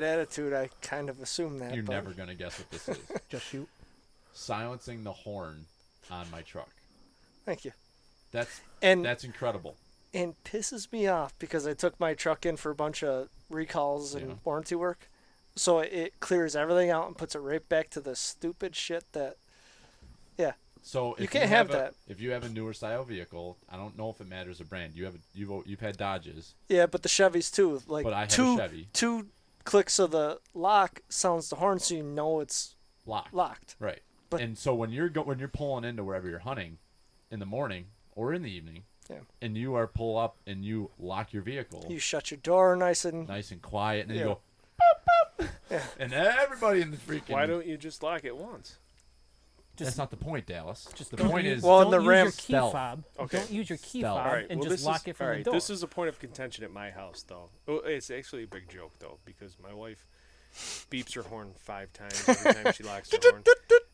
Bad attitude, I kind of assume that. You're but never gonna guess what this is. Just shoot. Silencing the horn on my truck. Thank you. And That's incredible. and pisses me off because I took my truck in for a bunch of recalls and Yeah. warranty work. So it clears everything out and puts it right back to the stupid shit that, yeah. So if You can't have that. If you have a newer style vehicle, I don't know if it matters the brand. You've had Dodges. Yeah, but the Chevys too. Like But I have a two Chevy. two clicks of the lock sounds the horn, so you know it's locked. Right. But- And so when you're pulling into wherever you're hunting, in the morning or in the evening, Yeah. and you are pull up and you lock your vehicle, You shut your door nice and quiet, and then Yeah. you go, boop, boop, Yeah. and everybody in the freaking. Why don't you just lock it once? That's not the point, Dallas. Just The don't point use, is, Well, in don't the use Ram your key stealth. fob. Okay. Don't use your key Stealth. fob All right, and well, just lock it from the door. This is a point of contention at my house, though. Oh, it's actually a big joke, though, because my wife beeps her horn 5 times every time she locks her horn.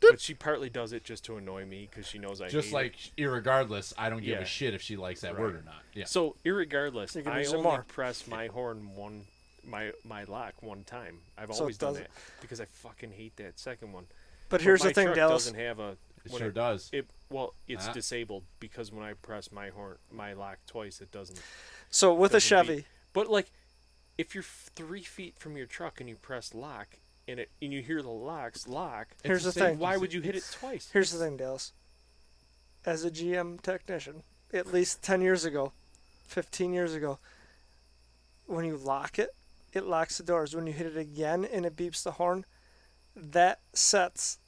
But she partly does it just to annoy me because she knows I just hate like, irregardless, I don't give Yeah. a shit if she likes that Right. word or not. Yeah. it. So, irregardless, You can I use it only more. press my horn my lock one time. I've So always it done doesn't- that because I fucking hate that second one. But here's my the thing, truck Dallas. doesn't have a. It when sure does. It's Ah. disabled because when I press my lock twice, it doesn't. So with a doesn't Chevy, beep. But like, if you're 3 feet from your truck and you press lock and you hear the locks lock, Here's the same- thing. why would you hit it twice? here's the thing, Dallas. As a GM technician, at least 10 years ago, 15 years ago, when you lock it, it locks the doors. When you hit it again and it beeps the horn, that sets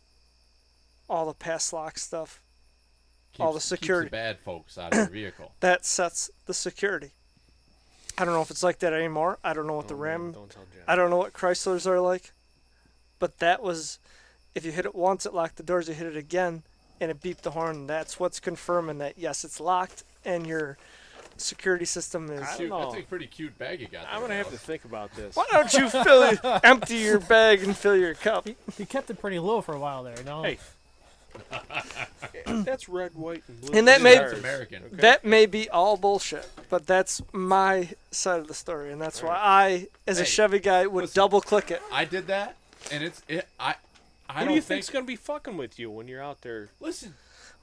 all the pass lock stuff. all the Keeps security. the bad folks out of your vehicle. That sets the security. I don't know if it's like that anymore. I don't know what the Oh, Ram. man, don't tell Jen. I don't know what Chryslers are like. But that was, if you hit it once, it locked the doors. You hit it again, and it beeped the horn. That's what's confirming that yes, it's locked, and your security system is. I don't Cute. know. That's a pretty cute bag you got there. I'm gonna have to Dallas. think about this. Why don't you empty your bag and fill your cup? He kept it pretty low for a while there. No. Hey. That's red, white, and blue. And that may- That's American. Okay. That may be all bullshit, but that's my side of the story, and that's why I, as a Hey, Chevy guy, would listen. double click it. I did that, and I Who don't do you think. think's gonna be fucking with you when you're out there? Listen,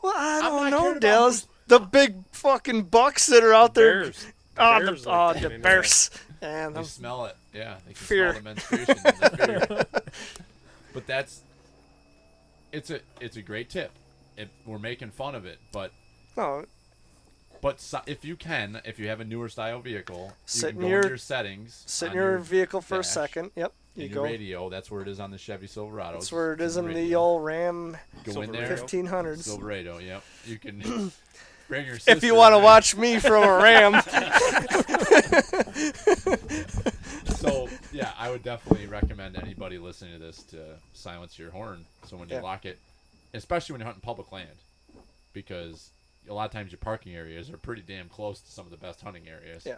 Well, I I'm don't not know, caring about Dallas. who's- The big fucking bucks that are out there. Bears. Oh, Bears the, like oh, that the in bears. And they smell it. Yeah, they can Fear. smell the menstruation. And the fear. But it's a great tip. We're making fun of it, but no, if you have a newer style vehicle, Sit you in can go your- into your settings, sit in on your vehicle for a dash, second. Yep, you in go. your radio. That's where it is on the Chevy Silverado. That's where it is in the radio. old Ram Go in there. Silverado. 1500s. Silverado. Yep. You can bring your sister. If you want to in. watch me from a Ram, So yeah, I would definitely recommend anybody listening to this to silence your horn. So when you Yeah. lock it, especially when you're hunting public land, because a lot of times your parking areas are pretty damn close to some of the best hunting areas. Yeah.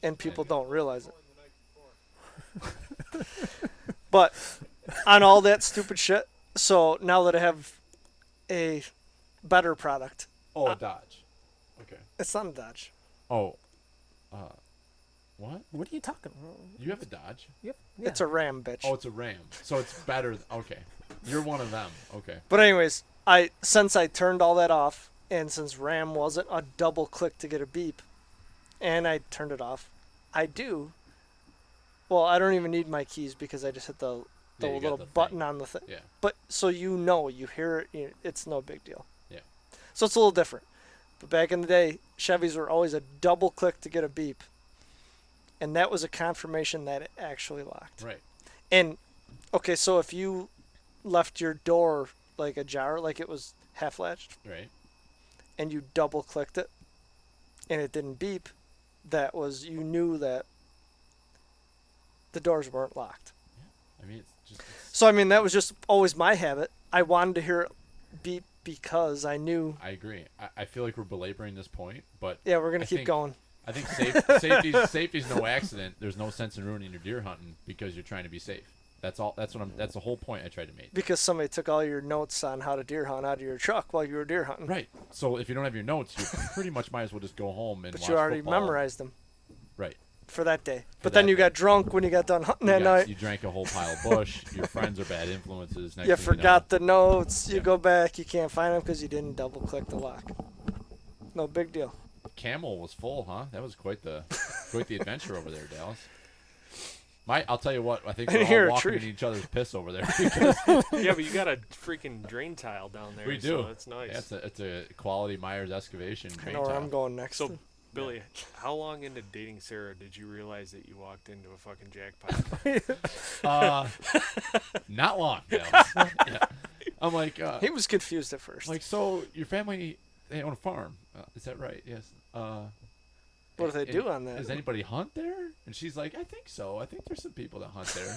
and people don't realize it. But on all that stupid shit, so now that I have a better product, Oh, a Dodge. Okay. it's not a Dodge. Oh, what? What are you talking about? You have a Dodge? Yep. Yeah. It's a Ram, bitch. Oh, it's a Ram. So it's better. Okay. You're one of them. Okay. But anyways, since I turned all that off, and since Ram wasn't a double click to get a beep, and I turned it off, I do. Well, I don't even need my keys because I just hit the Yeah, you got little the thing. button on the thing. Yeah. But so you hear it, it's no big deal. Yeah. So it's a little different. But back in the day, Chevys were always a double click to get a beep. And that was a confirmation that it actually locked. Right. And, okay, so if you left your door like ajar, like it was half latched, Right. and you double clicked it, and it didn't beep, you knew that the doors weren't locked. I mean, it's So, I mean, that was just always my habit. I wanted to hear it beep because I knew, I agree. I feel like we're belaboring this point, but yeah, we're going I to keep think- going. I think safety's no accident. There's no sense in ruining your deer hunting because you're trying to be safe. That's all. That's the whole point I tried to make. Because somebody took all your notes on how to deer hunt out of your truck while you were deer hunting. Right. So if you don't have your notes, you pretty much might as well just go home and But watch you already football. memorized them. Right. for that day. For But then that you day. got drunk when you got done hunting that night. You drank a whole pile of bush. Your friends are bad influences. Next You thing forgot the notes. You Yeah. go back. You can't find them because you didn't double click the lock. No big deal. Camel was full, huh? That was quite the adventure over there, Dallas. I'll tell you what. I think I we're didn't hear all a walking tree. in each other's piss over there. Because Yeah, but you got a freaking drain tile down there. we do. So that's nice. Yeah, it's a quality Myers excavation I drain know where tile. I'm going next. So, Billy, how long into dating Sarah did you realize that you walked into a fucking jackpot? Not long. Dallas. Yeah. I'm like, He was confused at first. like, so your family, they own a farm. Is that right? Yes. What do they do on that? Does anybody hunt there? And she's like, I think so. I think there's some people that hunt there.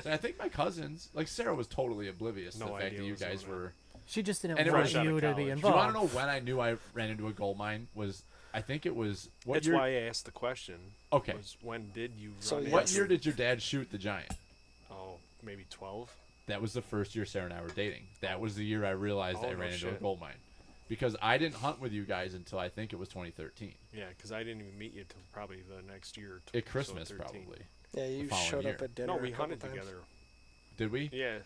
So I think my cousins, like Sarah was totally oblivious to No the fact idea that you what's guys going on. were. She just didn't And it want was out of you to be college. Do you Do you want involved. to know when I knew I ran into a gold mine? I think it was, what That's year? why I asked the question. Okay. Was when did you So run yes. What into- year did your dad shoot the giant? Oh, maybe 12? That was the first year Sarah and I were dating. That was the year I realized Oh, I no ran into a shit. gold mine. Because I didn't hunt with you guys until I think it was 2013. Yeah, because I didn't even meet you till probably the next year. So At Christmas, 13. probably. Yeah, you following showed up year. at dinner. No, a we couple hunted times. together. Did we? Yeah.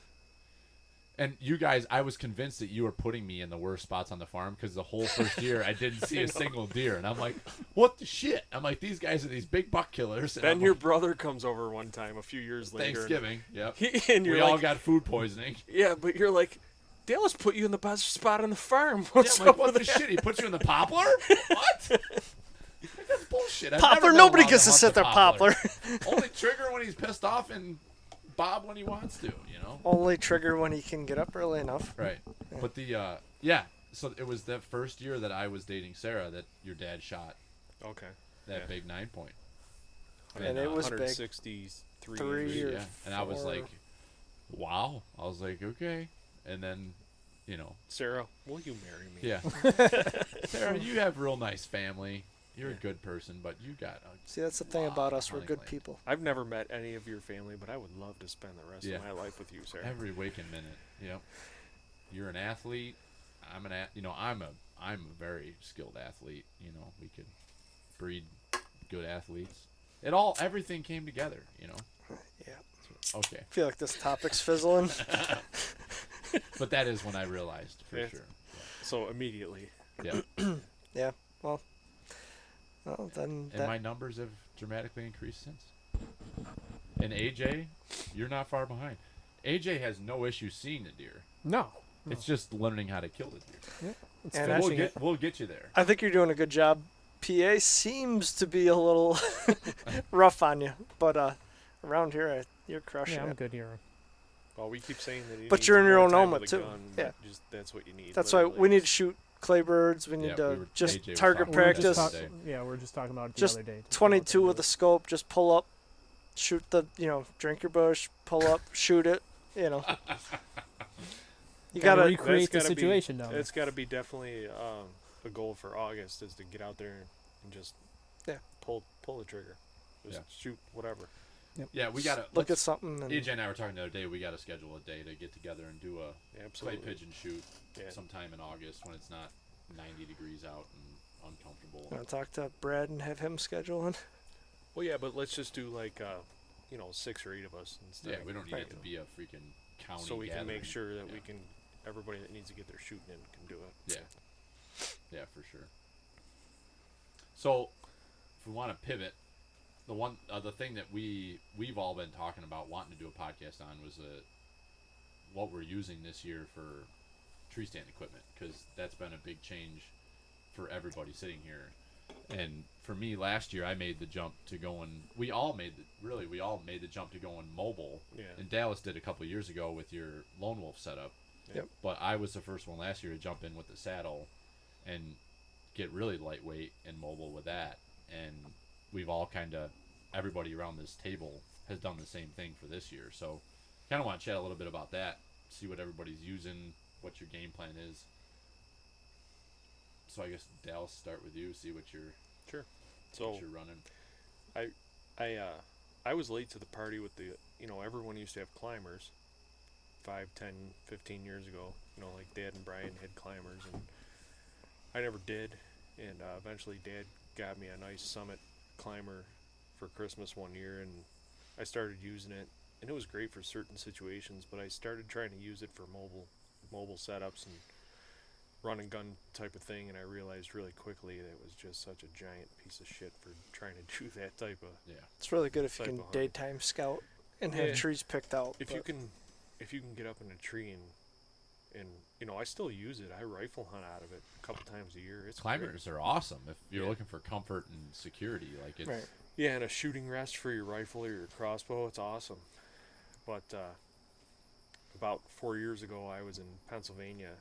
And you guys, I was convinced that you were putting me in the worst spots on the farm because the whole first year I didn't see a single deer. And I'm like, what the shit? I'm like, these guys are these big buck killers. And Then I'm your like, brother comes over one time a few years later. Thanksgiving. Yep. And you're We like, all got food poisoning. yeah, but you're like, Dallas put you in the best spot on the farm. Yeah, What's I'm like, up what with the that? shit? He put you in the poplar? What? Like, that's bullshit. I've never Poplar, been nobody allowed gets to hunt sit the there, Poplar. Only Trigger when he's pissed off and Bob when he wants to, you know? Only trigger when he can get up early enough. Right. But yeah. So it was that first year that I was dating Sarah that your dad shot Okay. that Yeah. big 9 point. And it was big. 163 3 inches. or Yeah. And I was 4. like, wow. I was like, okay. And then, you know, Sarah, will you marry me? yeah. Sarah, you have a real nice family. You're a good person, but you got a See, that's the thing Wow, about us. We're hunting good land. people. I've never met any of your family, but I would love to spend the rest Yeah. of my life with you, Sarah. every waking minute. Yep. You're an athlete. I'm a very skilled athlete. You know, we could breed good athletes. Everything came together. You know. Yeah. Okay. I feel like this topic's fizzling. But that is when I realized for Yeah. sure. So immediately. Yeah. Yeah. Well, then And my numbers have dramatically increased since. And AJ, you're not far behind. AJ has no issue seeing the deer. No. It's just learning how to kill the deer. It's And We'll finishing it. we'll get you there. I think you're doing a good job. PA seems to be a little rough on you, but around here, you're crushing Yeah, I'm it. good here. Well, we keep saying that. he But needs you're in your more own time element, with a too. gun, Yeah. but just that's what you need. That's why literally. we need to shoot clay birds. We need Yeah, to we were- just AJ was target talking We were about practice. this today. yeah, we're just talking about it the Just other day. 22 with a scope. Just pull up, shoot drink your bush, pull up, shoot it. You know. You Gotta gotta. recreate the That's gotta be- situation down there. It's got to be definitely a goal for August is to get out there and just Yeah. pull the trigger, just Yeah. shoot whatever. Yeah, we gotta Look at something. And, AJ and I were talking the other day. We got to schedule a day to get together and do a clay Absolutely. pigeon shoot Yeah. sometime in August when it's not 90 degrees out and uncomfortable. Wanna talk to Brad and have him schedule one. Well, yeah, but let's just do like 6 or 8 of us instead. Yeah, we don't need Right. it to be a freaking county. So we can make gathering. sure that Yeah. we can. Everybody that needs to get their shooting in can do it. Yeah, for sure. So, if we want to pivot, the thing that we've all been talking about wanting to do a podcast on was what we're using this year for tree stand equipment, because that's been a big change for everybody sitting here. And for me, last year I made the jump to going. We all made the jump to going mobile. Yeah. And Dallas did a couple years ago with your Lone Wolf setup. Yep. But I was the first one last year to jump in with the saddle and get really lightweight and mobile with that. And we've all everybody around this table has done the same thing for this year. So kind of want to chat a little bit about that, see what everybody's using, what your game plan is. So I guess Dallas, start with you, see what you're So what you're running. I was late to the party with the everyone used to have climbers 5, 10, 15 years ago. Like Dad and Brian had climbers, and I never did. And eventually Dad got me a nice Summit climber for Christmas one year, and I started using it, and it was great for certain situations. But I started trying to use it for mobile setups and run and gun type of thing, and I realized really quickly that it was just such a giant piece of shit for trying to do that type of. Yeah. It's really good if you Type can of hunt. daytime scout and Yeah. have trees picked out. If but you can get up in a tree and I still use it. I rifle hunt out of it a couple times a year. It's great. Climbers are awesome if you're Yeah. looking for comfort and security. Like it's Right. Yeah, and a shooting rest for your rifle or your crossbow. It's awesome. But about 4 years ago, I was in Pennsylvania.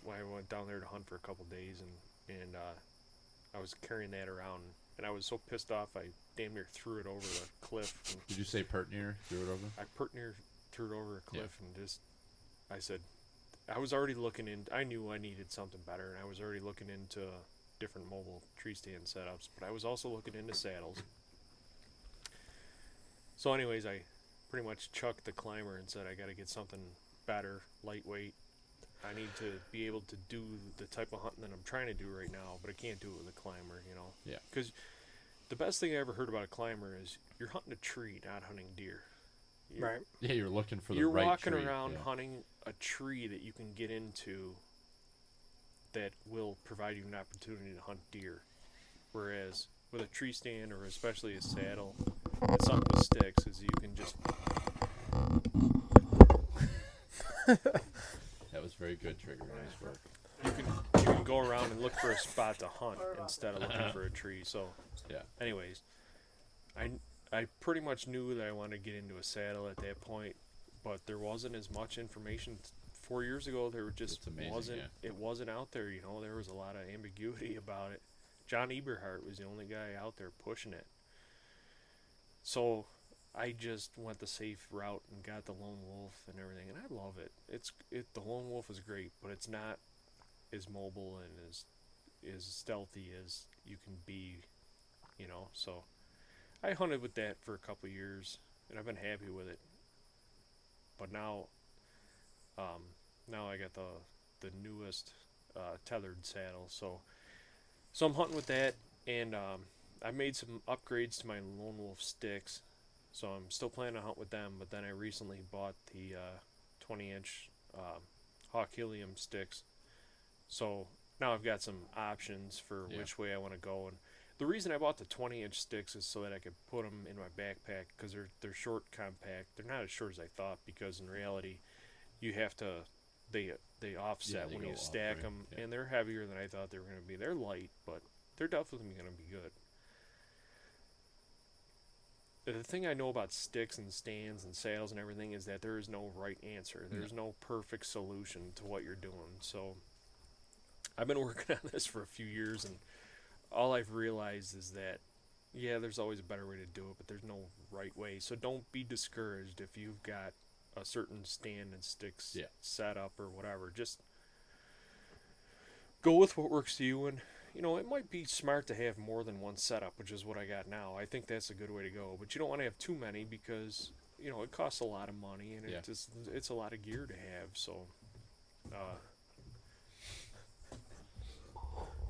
I went down there to hunt for a couple days, and I was carrying that around, and I was so pissed off I damn near threw it over the cliff. And Did you say Pertnear threw it over? I Pertnear threw it over a cliff, and just I said, I was already looking in. I knew I needed something better, and I was already looking into different mobile tree stand setups. But I was also looking into saddles. So, anyways, I pretty much chucked the climber and said I got to get something better, lightweight. I need to be able to do the type of hunting that I'm trying to do right now, but I can't do it with a climber, Yeah. Because the best thing I ever heard about a climber is you're hunting a tree, not hunting deer. You're, Right. Yeah, you're looking for the You're right walking tree. around Yeah. hunting a tree that you can get into that will provide you an opportunity to hunt deer. Whereas with a tree stand or especially a saddle, and something with sticks is you can just That was very good, Trigger. Nice work. you can go around and look for a spot to hunt instead of looking for a tree. So Yeah. anyways, I pretty much knew that I wanted to get into a saddle at that point, but there wasn't as much information. 4 years ago, there just It's amazing, wasn't. yeah. It wasn't out there. There was a lot of ambiguity about it. John Eberhart was the only guy out there pushing it. So I just went the safe route and got the Lone Wolf and everything, and I love it. The Lone Wolf is great, but it's not as mobile and as stealthy as you can be. So I hunted with that for a couple years, and I've been happy with it. But now I got the newest tethered saddle, so I'm hunting with that, and I made some upgrades to my Lone Wolf sticks, so I'm still planning to hunt with them. But then I recently bought the 20-inch Hawk Helium sticks, so now I've got some options for Yeah. which way I want to go. And the reason I bought the 20-inch sticks is so that I could put them in my backpack, because they're short, compact. They're not as short as I thought, because in reality, you have to they offset they when go you up, stack right? them, Yeah. and they're heavier than I thought they were going to be. They're light, but they're definitely going to be good. The thing I know about sticks and stands and saddles and everything is that there is no right answer. There's no perfect solution to what you're doing. So I've been working on this for a few years, and all I've realized is that, yeah, there's always a better way to do it, but there's no right way. So don't be discouraged if you've got a certain stand and sticks Yeah. set up or whatever. Just go with what works to you, and it might be smart to have more than one setup, which is what I got now. I think that's a good way to go, but you don't want to have too many, because it costs a lot of money, and Yeah. it's a lot of gear to have. So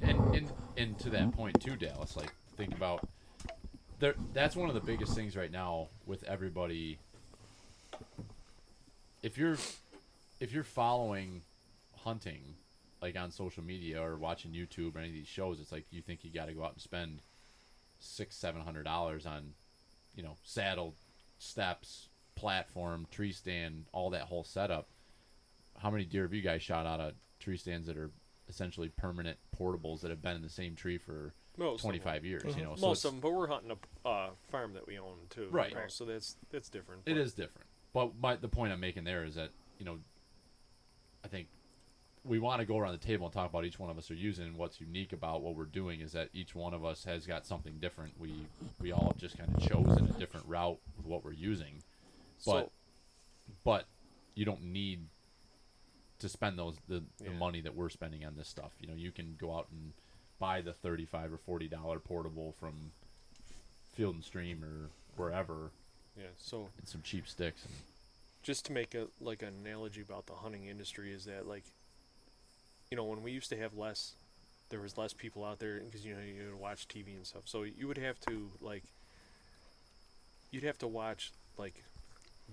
And to that point too, Dallas, like think about that's one of the biggest things right now with everybody. If you're following hunting like on social media or watching YouTube or any of these shows, it's like you think you got to go out and spend $600-700 on saddle, steps, platform, tree stand, all that whole setup. How many deer have you guys shot out of tree stands that are essentially permanent portables that have been in the same tree for most 25 years? Mhm. So most it's- of them, but we're hunting a farm that we own too, Right. So that's different. It is different. But the point I'm making there is that, I think we want to go around the table and talk about each one of us are using, and what's unique about what we're doing is that each one of us has got something different. We all have just kind of chosen a different route with what we're using. But you don't need to spend the Yeah. money that we're spending on this stuff. You can go out and buy the $35 or $40 portable from Field and Stream or wherever, Yeah. So and some cheap sticks. And just to make an analogy about the hunting industry is that, when we used to have there was less people out there, because you would watch TV and stuff. So you would have to you'd have to watch like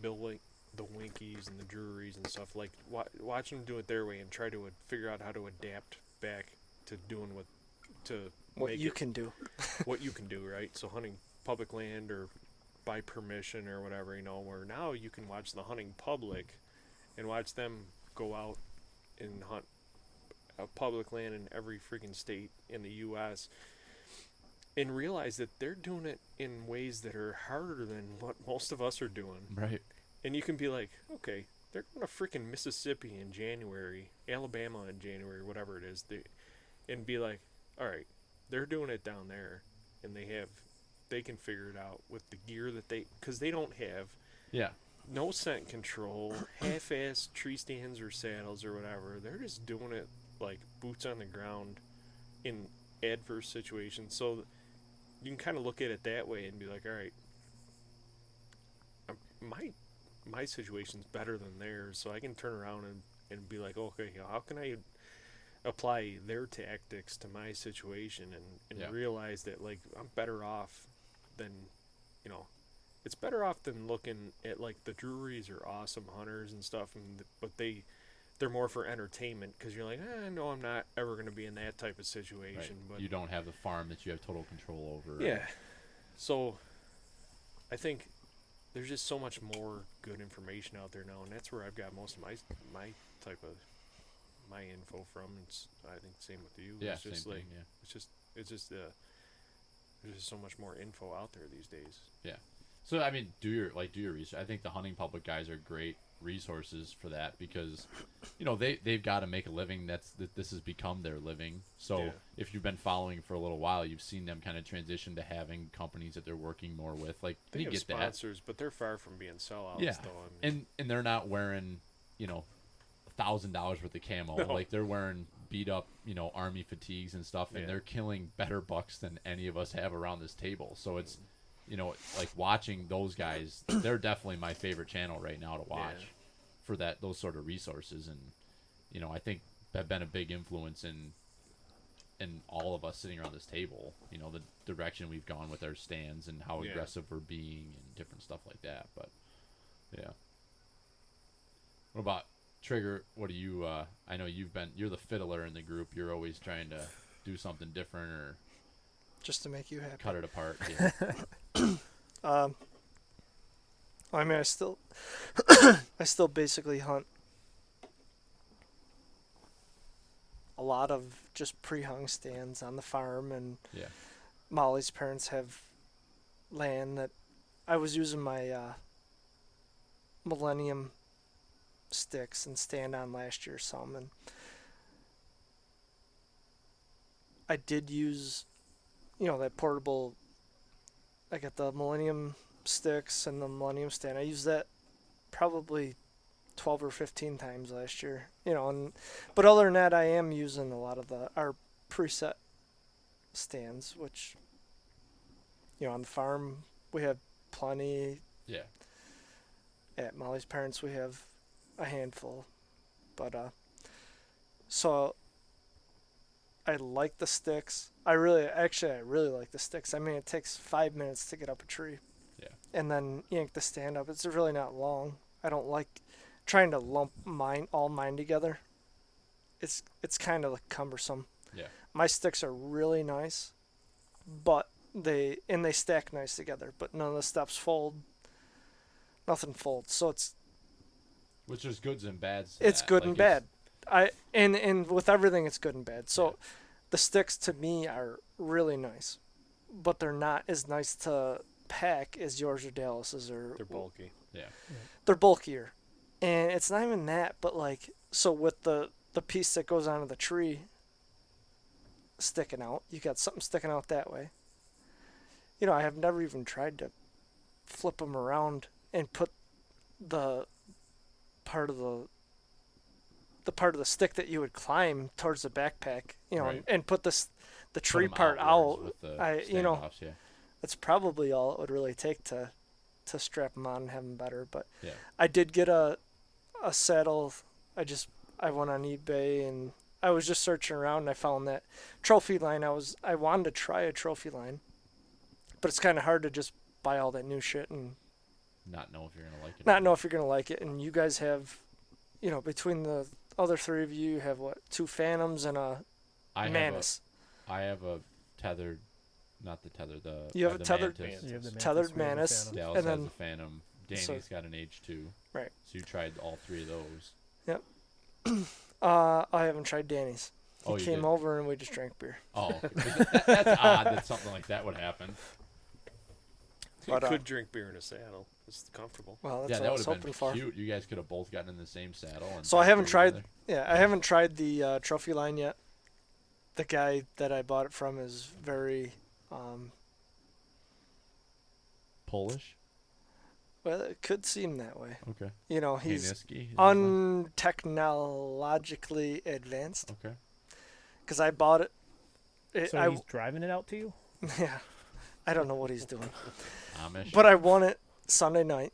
the Winkies and the Drurys and stuff, like watch them do it their way and try to figure out how to adapt back to doing what make you it can do. what you can do, right? So hunting public land or by permission or whatever, where now you can watch the hunting public and watch them go out and hunt public land in every freaking state in the U.S. and realize that they're doing it in ways that are harder than what most of us are doing. Right. And you can be like, okay, they're going to freaking Mississippi in January, Alabama in January, whatever it is, and be like, all right, they're doing it down there, and they can figure it out with the gear that because they don't have Yeah. no scent control, half-ass tree stands or saddles or whatever. They're just doing it like boots on the ground in adverse situations. So you can kind of look at it that way and be like, all right, my situation's better than theirs, so I can turn around and be like, okay, how can I apply their tactics to my situation and realize that, like, I'm better off than, it's better off than looking at, like, the Drurys are awesome hunters and stuff, but they're more for entertainment, because you're like, no, I'm not ever going to be in that type of situation. Right. But you don't have the farm that you have total control over. yeah. So I think there's just so much more good information out there now, and that's where I've got most of my type of my info from. It's, I think, same with you. Yeah, it's just same like thing, yeah. it's just there's just so much more info out there these days. Yeah. So I mean, do your research. I think the hunting public guys are great resources for that, because they've got to make a living. This has become their living. So if you've been following for a little while, you've seen them kind of transition to having companies that they're working more with. Like, They you have get sponsors, but they're far from being sellouts. Yeah. Though. I mean, and they're not wearing $1,000 worth of camo. No. Like, they're wearing beat up army fatigues and stuff, and they're killing better bucks than any of us have around this table. So it's like watching those guys. They're definitely my favorite channel right now to watch for those sort of resources. And I think have been a big influence in all of us sitting around this table. The direction we've gone with our stands and how aggressive we're being and different stuff like that. But yeah. What about Trigger? What do you? I know you're the fiddler in the group. You're always trying to do something different or Just to make you happy. cut it apart. Yeah. I mean, I still basically hunt a lot of just pre-hung stands on the farm, and Yeah. Molly's parents have land that I was using my Millennium sticks and stand on last year some, and I did use that portable. I got the Millennium sticks and the Millennium stand. I used that probably 12 or 15 times last year. But other than that, I am using a lot of our preset stands, which on the farm we have plenty. Yeah. At Molly's parents we have a handful, but so I like the sticks. I really like the sticks. I mean, it takes 5 minutes to get up a tree. Yeah. And then yank the stand up. It's really not long. I don't like trying to lump all mine together. It's kind of like cumbersome. Yeah. My sticks are really nice, but they stack nice together, but none of the steps fold. Nothing folds. So Which there's goods and bads. It's good and bad. And with everything, it's good and bad. So the sticks to me are really nice, but they're not as nice to pack as yours or Dallas's or. they're bulky. Yeah. They're bulkier, and it's not even that. But so with the piece that goes onto the tree sticking out, you got something sticking out that way. I have never even tried to flip them around and put the part of the stick that you would climb towards the backpack, Right. and put the tree Put 'em part outwards out. with the standoffs, yeah. That's probably all it would really take to strap them on and have them better. But Yeah. I did get a saddle. I went on eBay and I was just searching around and I found that trophy line. I wanted to try a trophy line, but it's kind of hard to just buy all that new shit and Not know if you're gonna like it. not know if you're gonna like it. And you guys have, between the other three of you, you have what, 2 Phantoms and a Manus. I have a tethered, not the tether. You have the a tethered Mantis. You have the Tethered Mantis, we have Manus. the Dallas and has then- a Phantom. Danny's so- got an H2. Right. So you tried all 3 of those. I haven't tried Danny's. He Oh, you came did? over and we just drank beer. Oh, okay. That's odd that something like that would happen. You But, could drink beer in a saddle. It's comfortable. Well, that's Yeah, what that I would was have hoping been for. cute. You guys could have both gotten in the same saddle. And So I drank haven't beer tried. together. Yeah, I haven't tried the trophy line yet. The guy that I bought it from is very, Polish. well, it could seem that way. Okay. He's Haniski, is his name? untechnologically advanced. Okay. Because I bought it. So he's driving it out to you? Yeah, I don't know what he's doing. Amish. But I won it Sunday night,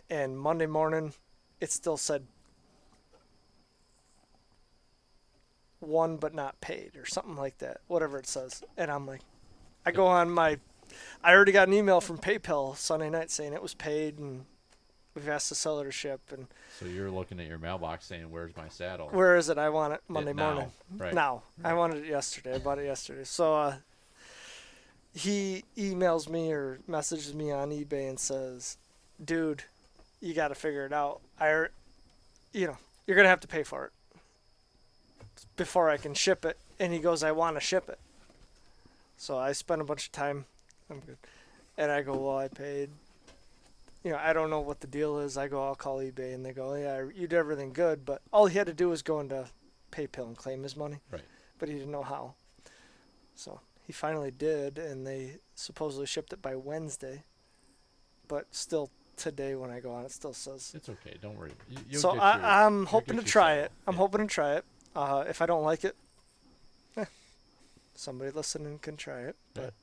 and Monday morning, it still said won but not paid or something like that, whatever it says. And I'm like, I go on I already got an email from PayPal Sunday night saying it was paid and we've asked the seller to ship. And So you're looking at your mailbox saying, "Where's my saddle?" where is it? I want it Yeah, Monday now. morning. Right. Now. I wanted it yesterday. I bought it yesterday. So he emails me or messages me on eBay and says, dude, you got to figure it out. You're going to have to pay for it before I can ship it. And he goes, I want to ship it. So I spent a bunch of time. I'm good. And I go, well, I paid. I don't know what the deal is. I go, I'll call eBay. And they go, yeah, you did everything good. But all he had to do was go into PayPal and claim his money. Right. But he didn't know how. So he finally did, and they supposedly shipped it by Wednesday. But still today when I go on, it still says. It's okay. Don't worry. You'll So get I'm you'll hoping get to your try saddle. it. I'm Yeah. hoping to try it. If I don't like it, somebody listening can try it. Yeah. But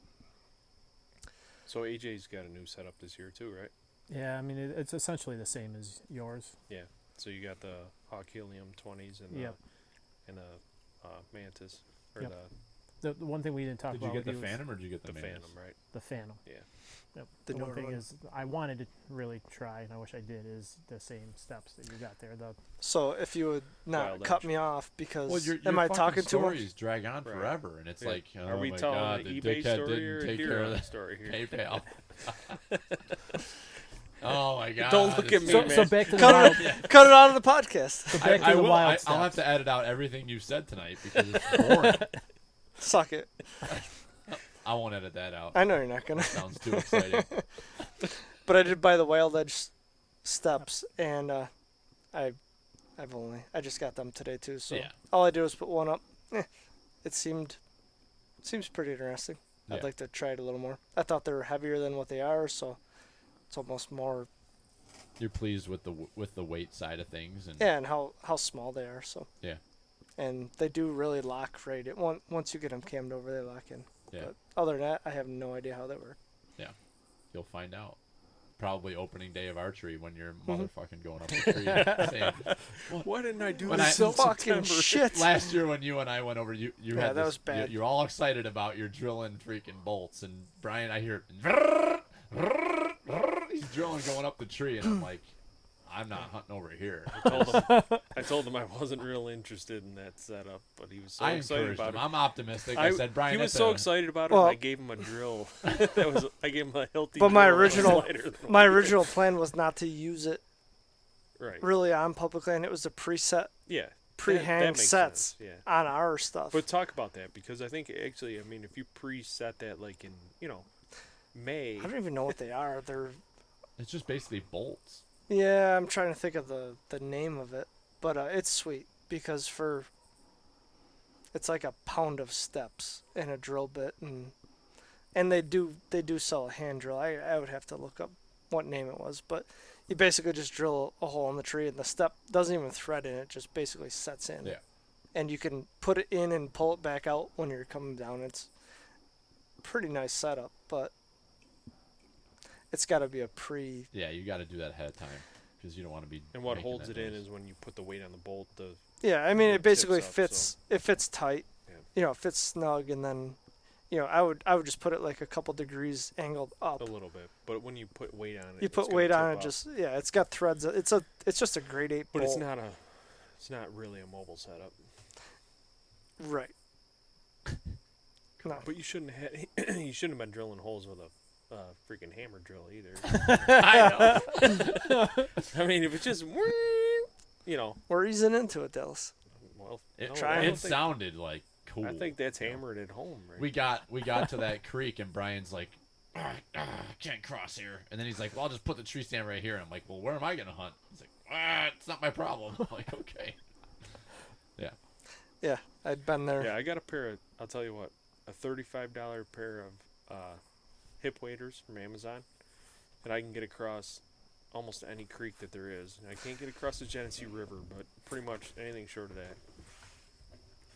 So AJ's got a new setup this year too, right? Yeah, I mean, it's essentially the same as yours. Yeah. So you got the Hawk Helium 20s and Yep. the Mantis or Yep. The one thing we didn't talk Did you about get the with you was Phantom or did you get the Mantis? Phantom, right? the Phantom. Yeah. Yep. The The one newer thing one. is I wanted to really try, and I wish I did, is the same steps that you got there. so if you would not Wild cut Edge. me off because Well, your am I fucking talking too much? stories drag on Right. forever, and it's Yeah. like, oh Are we my telling god, the the eBay dickhead story didn't or take here care on of the story here? PayPal. Oh my god! Don't look at me, So, man. so back to the Cut wild. it, cut it out of the podcast. So back to I the will. wild I'll have steps. to edit out everything you said tonight because it's boring. Suck it. I won't edit that out. I know you're not gonna. Sounds too exciting. But I did buy the Wild Edge steps, and I just got them today too. So Yeah. all I did was put one up. It seems pretty interesting. I'd Yeah. like to try it a little more. I thought they were heavier than what they are, so it's almost more. You're pleased with the weight side of things, and Yeah, and how small they are. So Yeah. and they do really lock right. Once you get them cammed over, they lock in. Yeah. But other than that, I have no idea how they work. you'll find out. Probably opening day of archery when you're Mhm. motherfucking going up the tree. Saying, Why didn't I do When this I- in Fucking September? shit. last year when you and I went over, you Yeah, had that this, was bad. You're all excited about your drilling freaking bolts, and Brian, I hear he's drilling going up the tree, and I'm like, I'm not hunting over here. I told him I wasn't real interested in that setup, but he was so I excited encouraged about him. it. I'm optimistic. I said, Brian, he was that's so a- excited about it. Well- I gave him a drill. I gave him a healthy. But my drill that was original- lighter than My what- original plan was not to use it right. really on public land. It was a preset, Yeah. pre-hang that makes sets sense, Yeah. on our stuff. But talk about that because I think actually, I mean, if you preset that like in May, I don't even know what they are. They're It's just basically bolts. yeah. I'm trying to think of the name of it, but it's sweet because it's like a pound of steps and a drill bit, and they do sell a hand drill. I would have to look up what name it was, but you basically just drill a hole in the tree and the step doesn't even thread in it, just basically sets in. Yeah. And you can put it in and pull it back out when you're coming down. It's a pretty nice setup, but it's got to be a pre. Yeah, you got to do that ahead of time because you don't want to be. and what making holds that it in noise. is when you put the weight on the bolt. Yeah, I mean It it basically tips up, fits. It fits tight. Yeah. It fits snug, and then I would just put it like a couple degrees angled up. A little bit, but when you put weight on it, You it's put gonna weight on tip it, up. just it's got threads. It's just a grade 8 But bolt. it's not really a mobile setup. Right. No. But you shouldn't have been drilling holes with a freaking hammer drill either. I know. I mean, if it's just We're easing into it, Dallas. well, It, no, Try I it. don't it think- sounded like cool. I think that's hammered at home, right? We got to that creek, and Brian's like, I can't cross here. And then he's like, well, I'll just put the tree stand right here. And I'm like, well, where am I going to hunt? He's like, it's not my problem. I'm like, okay. Yeah, I'd been there. Yeah, I got a pair of. I'll tell you what, a $35 pair of hip waders from Amazon, and I can get across almost any creek that there is. And I can't get across the Genesee River, but pretty much anything short of that.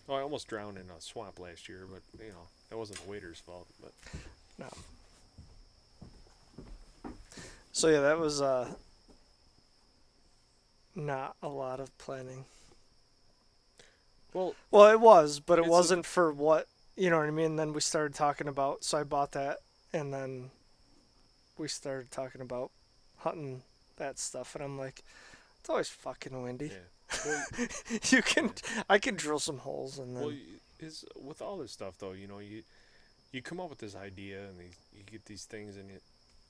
Oh, I almost drowned in a swamp last year, but that wasn't the wader's fault. But No. So yeah, that was not a lot of planning. well, Well, it was, but it It's a- wasn't for what, you know what I mean? Then we started talking about, so I bought that, and then we started talking about hunting that stuff, and I'm like, it's always fucking windy. yeah. Well, I can drill some holes, and then well, is with all this stuff though, you come up with this idea and you get these things, and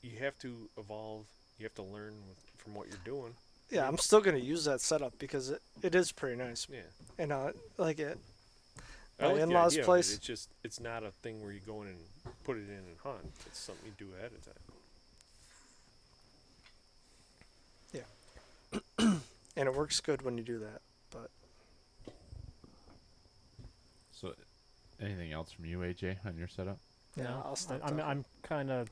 you have to evolve. You have to learn from what you're doing. yeah, I'm still gonna use that setup because it is pretty nice, Yeah. and like it. I My like the in-laws' idea of it. place. It's not a thing where you go in and put it in and hunt. It's something you do ahead of time. And it works good when you do that. But So, anything else from you, AJ, on your setup? yeah, No, I'll stop. I'm kind of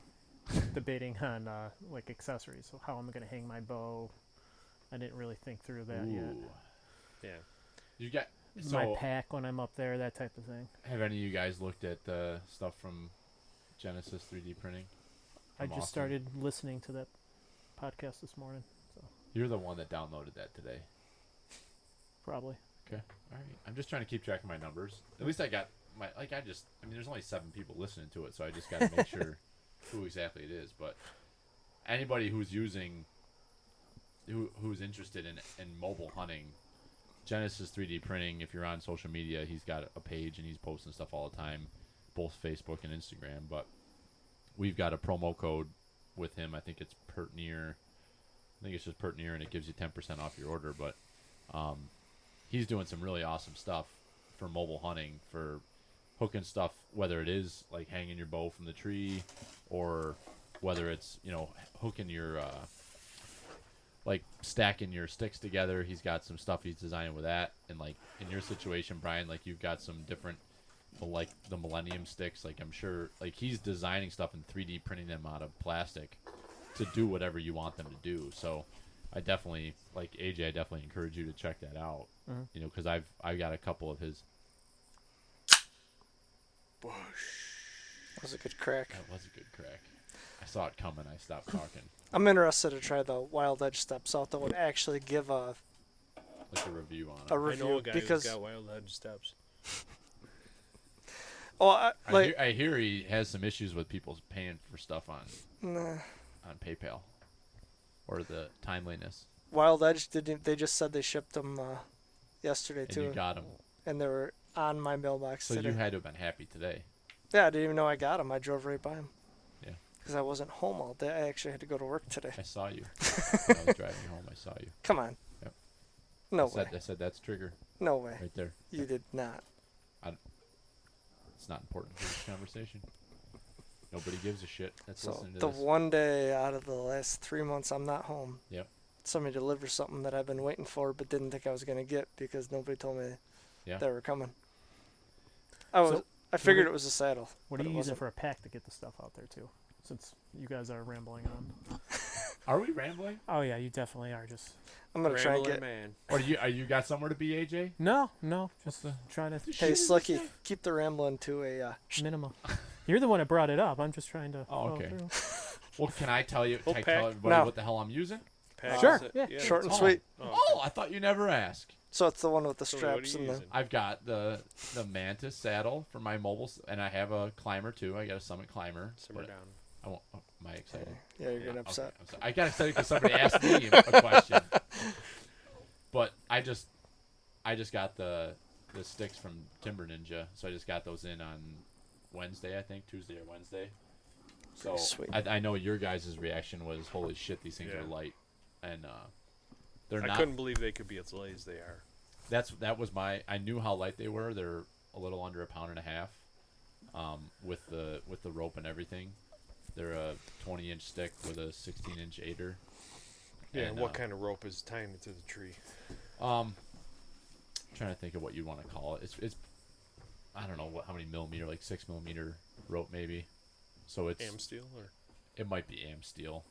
debating on like accessories, so how I'm gonna hang my bow. I didn't really think through that yet. Ooh. Yeah. You got My so. pack when I'm up there, that type of thing. Have any of you guys looked at the stuff from Genesis 3D printing? I From just Austin? started listening to that podcast this morning, You're the one that downloaded that today. probably. Okay. All right. I'm just trying to keep track of my numbers. At least I got my I mean, there's only 7 people listening to it, so I just got to make sure who exactly it is. But anybody who's who's interested in mobile hunting, Genesis 3D printing. If you're on social media, he's got a page and he's posting stuff all the time, both Facebook and Instagram. But we've got a promo code with him. I think it's Pertnear. I think it's just Pertnear, and it gives you 10% off your order. But he's doing some really awesome stuff for mobile hunting, for hooking stuff, whether it is like hanging your bow from the tree, or whether it's hooking your like stacking your sticks together. He's got some stuff he's designing with that. And like in your situation, Brian, like you've got some different, like the Millennium sticks. Like I'm sure like he's designing stuff and 3D printing them out of plastic to do whatever you want them to do. So I definitely, like AJ, I definitely encourage you to check that out. Mhm. Because I've got a couple of his. That was a good crack. That was a good crack. I saw it coming. I stopped talking. I'm interested to try the Wild Edge steps out that would actually give a Like a review on it. a I review know a guy because who's got Wild Edge steps. I hear he has some issues with people paying for stuff on nah, PayPal, or the timeliness. Wild Edge didn't. They just said they shipped them yesterday And too, you got them. and they were on my mailbox So today. you had to have been happy today. Yeah, I didn't even know I got them. I drove right by them. Yeah. Because I wasn't home all day. I actually had to go to work today. I saw you. When I was driving home. I saw you. Come on. Yep. No way. I said that's trigger No way. right there. You did not. It's not important for this conversation. Nobody gives a shit that's So listening to the this. one day out of the last 3 months I'm not home. Yep. Somebody delivers something that I've been waiting for but didn't think I was gonna get because nobody told me Yeah. they were coming. So, I figured what- it was a saddle. What but are it you using wasn't. for a pack to get the stuff out there too? Since you guys are rambling on. Are we rambling? Oh yeah, you definitely are. Just I'm gonna try and Rambling get. man. Or you got somewhere to be, AJ? no, just the- trying to Hey, Slicky, keep the rambling to a. minimum. You're the one that brought it up. I'm just trying to. Oh, follow okay. through. Well, can I tell you? We'll Can I tell pack- everybody No. what the hell I'm using? Pack Sure, is it? yeah. Short and Oh. sweet. Oh, Oh, I thought you never asked. So it's the one with the So what are straps you and the. using? I've got the Mantis saddle for my mobile, and I have a climber too. I got a Summit climber. Simmer but down. I won't. Oh, am I excited? Yeah, you're Yeah, getting okay, upset. I'm sorry. I got excited because somebody asked me a question. But I just got the sticks from Timber Ninja, so I just got those in on Wednesday, I think, Tuesday or Wednesday. So Sweet. I know your guys' reaction was, holy shit, these things Yeah. are light, and they're I not. couldn't believe they could be as light as they are. That was my. I knew how light they were. They're a little under a pound and a half, with the rope and everything. They're a 20-inch stick with a 16-inch aider. Yeah, And, what kind of rope is tying it to the tree? Trying to think of what you want to call it. It's I don't know how many millimeter, like 6 millimeter rope maybe. So it's Am steel, or it might be am steel.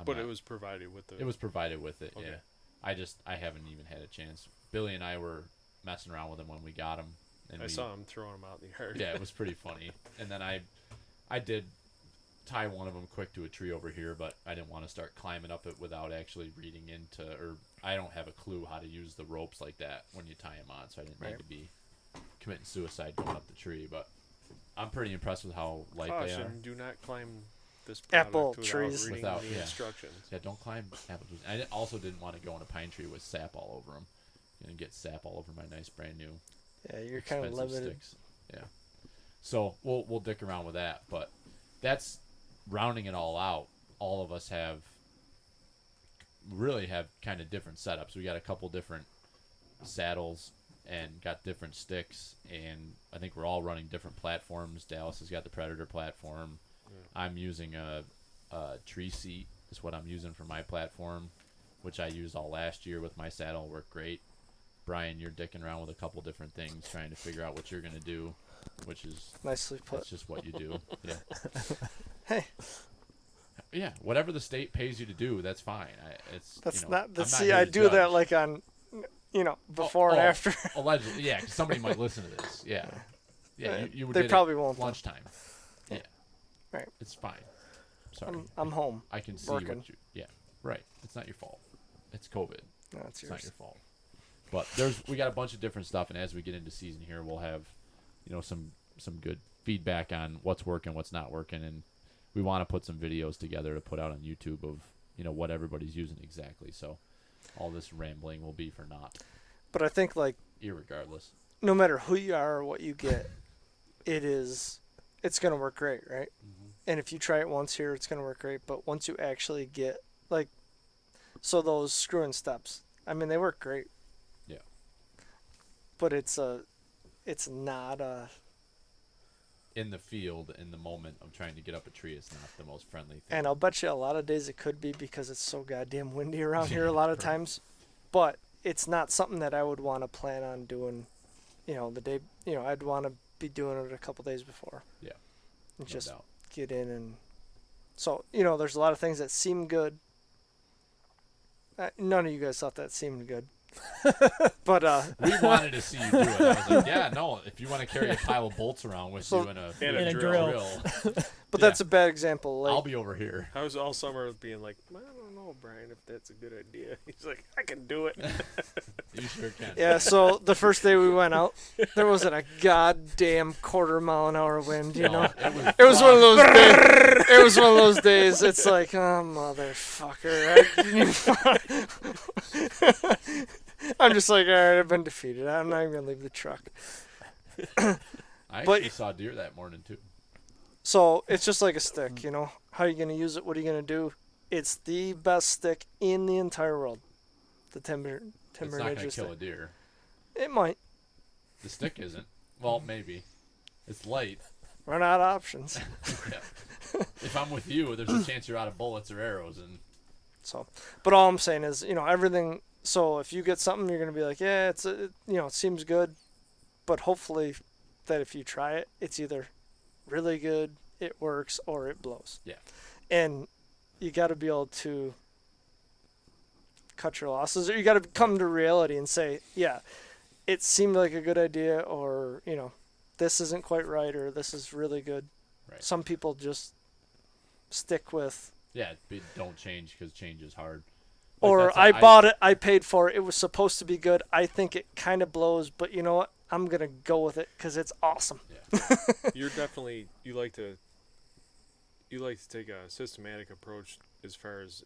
but it was provided with the. It was provided with it. Okay. Yeah. I haven't even had a chance. Billy and I were messing around with them when we got them. And I saw him throwing them out in the yard. Yeah, it was pretty funny. And then I did tie one of them quick to a tree over here, but I didn't want to start climbing up it without actually reading into, or I don't have a clue how to use the ropes like that when you tie them on, so I didn't need to be committing suicide going up the tree. But I'm pretty impressed with how light they are. Caution: do not climb this Apple product trees. without reading Without- the yeah. instructions. Yeah, don't climb apple trees. I also didn't want to go in a pine tree with sap all over them. And get sap all over my nice brand new Yeah, you're kind of expensive limited. sticks. Yeah. So we'll dick around with that, but that's rounding it all out. All of us really have kind of different setups. We got a couple different saddles and got different sticks, and I think we're all running different platforms. Dallas has got the Predator platform. I'm using a tree seat is what I'm using for my platform, which I used all last year with my saddle. Worked great. Brian, you're dicking around with a couple different things, trying to figure out what you're gonna do, which is Nicely put. that's just what you do. Yeah. Hey, Yeah, whatever the state pays you to do, that's fine. that's I'm not see, here I to do that judge. like on, before and after. Allegedly, yeah. 'Cause somebody might listen to this. Yeah, Yeah, You they did probably it won't, though. lunchtime. Yeah, Right. It's fine. Sorry, I'm home. I can see working. what you. Yeah, right. It's not your fault. It's COVID. No, it's It's not yours. your fault. But we got a bunch of different stuff, and as we get into season here, we'll have, some good feedback on what's working, what's not working, and we want to put some videos together to put out on YouTube of what everybody's using exactly. So all this rambling will be for naught, But I think like irregardless. no matter who you are or what you get, it's gonna work great, right? Mm-hmm. And if you try it once here, it's gonna work great. But once you actually get so those screw-in steps, I mean, they work great. Yeah. But it's not a. In the field, in the moment of trying to get up a tree, it's not the most friendly thing. And I'll bet you a lot of days it could be because it's so goddamn windy around here a lot of Right. times. But it's not something that I would want to plan on doing, the day, I'd want to be doing it a couple days before. Yeah. And No just doubt. get in and. So, there's a lot of things that seem good. None of you guys thought that seemed good. But, We wanted to see you do it. I was like, yeah, no, if you want to carry a pile of bolts around with So- you in And a a drill, drill. but Yeah. that's a bad example. Like, I'll be over here. I was all summer being like, I don't know, Brian, if that's a good idea. He's like, I can do it. You sure can. yeah, so the first day we went out, there wasn't a goddamn quarter-mile-an-hour wind, No, It was one of those days. It was one of those days. It's like, oh, motherfucker. I'm just like, all right, I've been defeated. I'm not even going to leave the truck. I But- actually saw deer that morning too. So it's just like a stick, How are you going to use it? What are you going to do? It's the best stick in the entire world. The timber It's not ninja going to stick. kill a deer. It might. The stick isn't. Well, maybe. It's light. Run out of options. Yeah. If I'm with you, there's a chance you're out of bullets or arrows, and So, but all I'm saying is, everything. So if you get something, you're gonna be like, yeah, it seems good, but hopefully, that if you try it, it's either really good, it works, or it blows. Yeah. And you got to be able to cut your losses, or you got to come to reality and say, yeah, it seemed like a good idea, or this isn't quite right, or this is really good. Right. Some people just stick with. yeah, don't change because change is hard. Or that's I bought it, I paid for it, it was supposed to be good. I think it kind of blows, but you know what? I'm going to go with it because it's awesome. Yeah. You're definitely you like to take a systematic approach as far as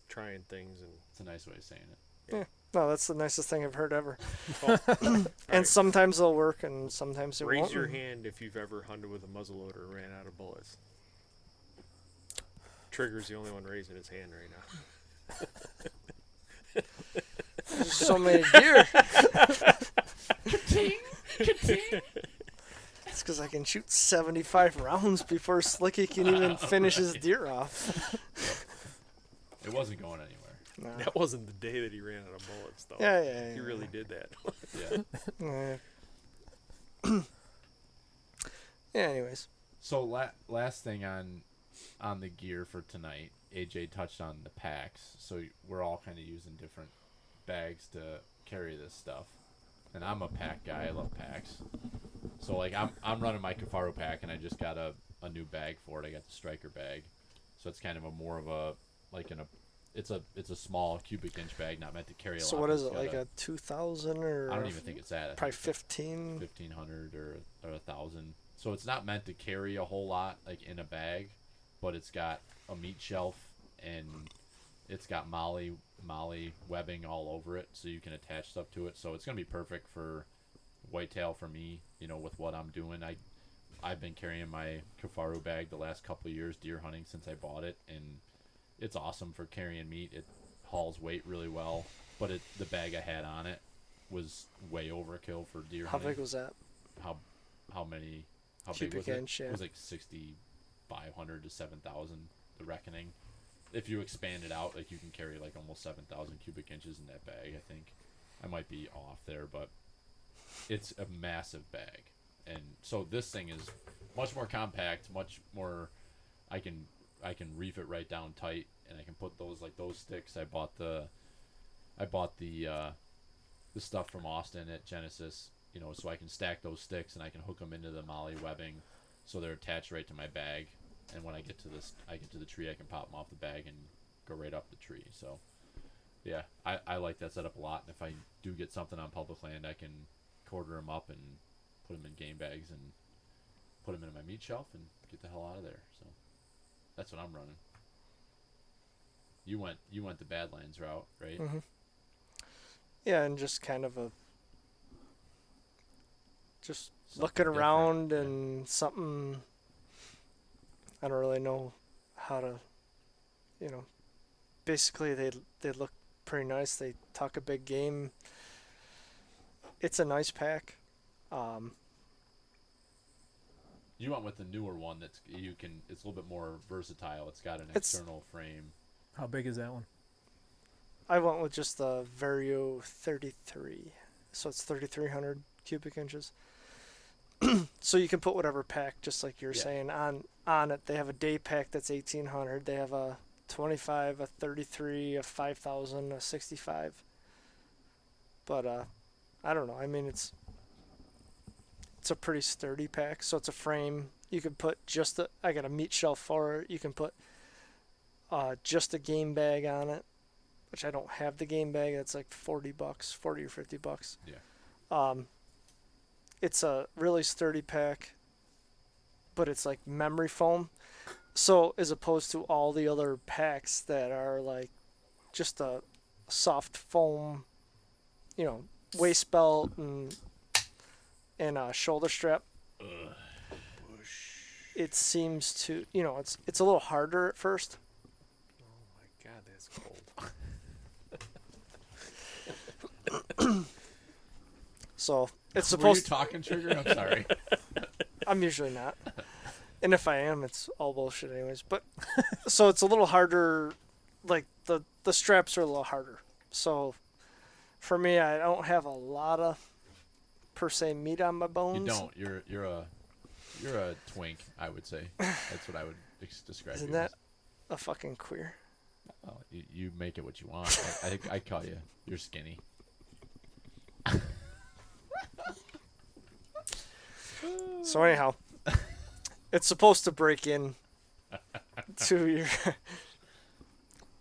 trying things and It's a nice way of saying it. Yeah. No, that's the nicest thing I've heard ever. oh, And right. sometimes they'll work and sometimes they Raise won't. your hand if you've ever hunted with a muzzleloader and ran out of bullets. Trigger's the only one raising his hand right now. There's so many deer. It's because I can shoot 75 rounds before Slicky can even finish his deer off. It wasn't going anywhere. No. That wasn't the day that he ran out of bullets, though. Yeah. He really did that. Yeah. Yeah. Yeah, anyways. So last thing on the gear for tonight, AJ touched on the packs. So we're all kind of using different bags to carry this stuff. And I'm a pack guy. I love packs. So like I'm running my Kafaru pack, and I just got a new bag for it. I got the Striker bag. So it's kind of it's a small cubic inch bag, not meant to carry a lot. So what is it, like a 2,000 or? I don't even think it's that. Probably 15. 1,500 or 1,000. So it's not meant to carry a whole lot like in a bag, but it's got a meat shelf and it's got molly webbing all over it, so you can attach stuff to it. So it's gonna be perfect for whitetail for me. You know, with what I'm doing, I've been carrying my Kafaru bag the last couple of years deer hunting since I bought it, and it's awesome for carrying meat. It hauls weight really well, but the bag I had on it was way overkill for deer How hunting. big was that? How big Cubic was it? inch, yeah. It was like 6,500 to 7,000, the reckoning. If you expand it out, like you can carry like almost 7,000 cubic inches in that bag. I think I might be off there, but it's a massive bag. And so this thing is much more compact, much more. I can reef it right down tight, and I can put those sticks. I bought the stuff from Austin at Genesis, you know, so I can stack those sticks and I can hook them into the molly webbing, so they're attached right to my bag. And when I get to the tree, I can pop them off the bag and go right up the tree. So, yeah, I like that setup a lot. And if I do get something on public land, I can quarter them up and put them in game bags and put them in my meat shelf and get the hell out of there. So that's what I'm running. You went the Badlands route, right? Mm-hmm. Yeah, and just kind of just Something looking different, around yeah. and something. I don't really know how to, you know. Basically, they look pretty nice. They tuck a big game. It's a nice pack. You went with the newer one it's a little bit more versatile. It's got an It's- external frame. How big is that one? I went with just the Vario 33, so it's 3,300 cubic inches. So you can put whatever pack, just like you're Yeah. saying, on it. They have a day pack that's 1,800. They have a 25, a 33, a 5,000, a 65. But I don't know. I mean, it's a pretty sturdy pack. So it's a frame. You can put I got a meat shelf for it. You can put just a game bag on it, which I don't have the game bag. That's like $40, $40 or $50. Yeah. It's a really sturdy pack, but it's like memory foam. So as opposed to all the other packs that are like just a soft foam, you know, waist belt and a shoulder strap. It seems to, you know, it's a little harder at first. Oh my God, that's cold. So it's Were supposed you talking, Trigger? I'm sorry. I'm usually not. And if I am, it's all bullshit anyways. But so it's a little harder, like the straps are a little harder. So for me, I don't have a lot of per se meat on my bones. You don't. You're a twink, I would say. That's what I would describe Isn't you that as. a fucking queer? Well, you make it what you want. I think I call you're skinny. So anyhow, it's supposed to break in to your,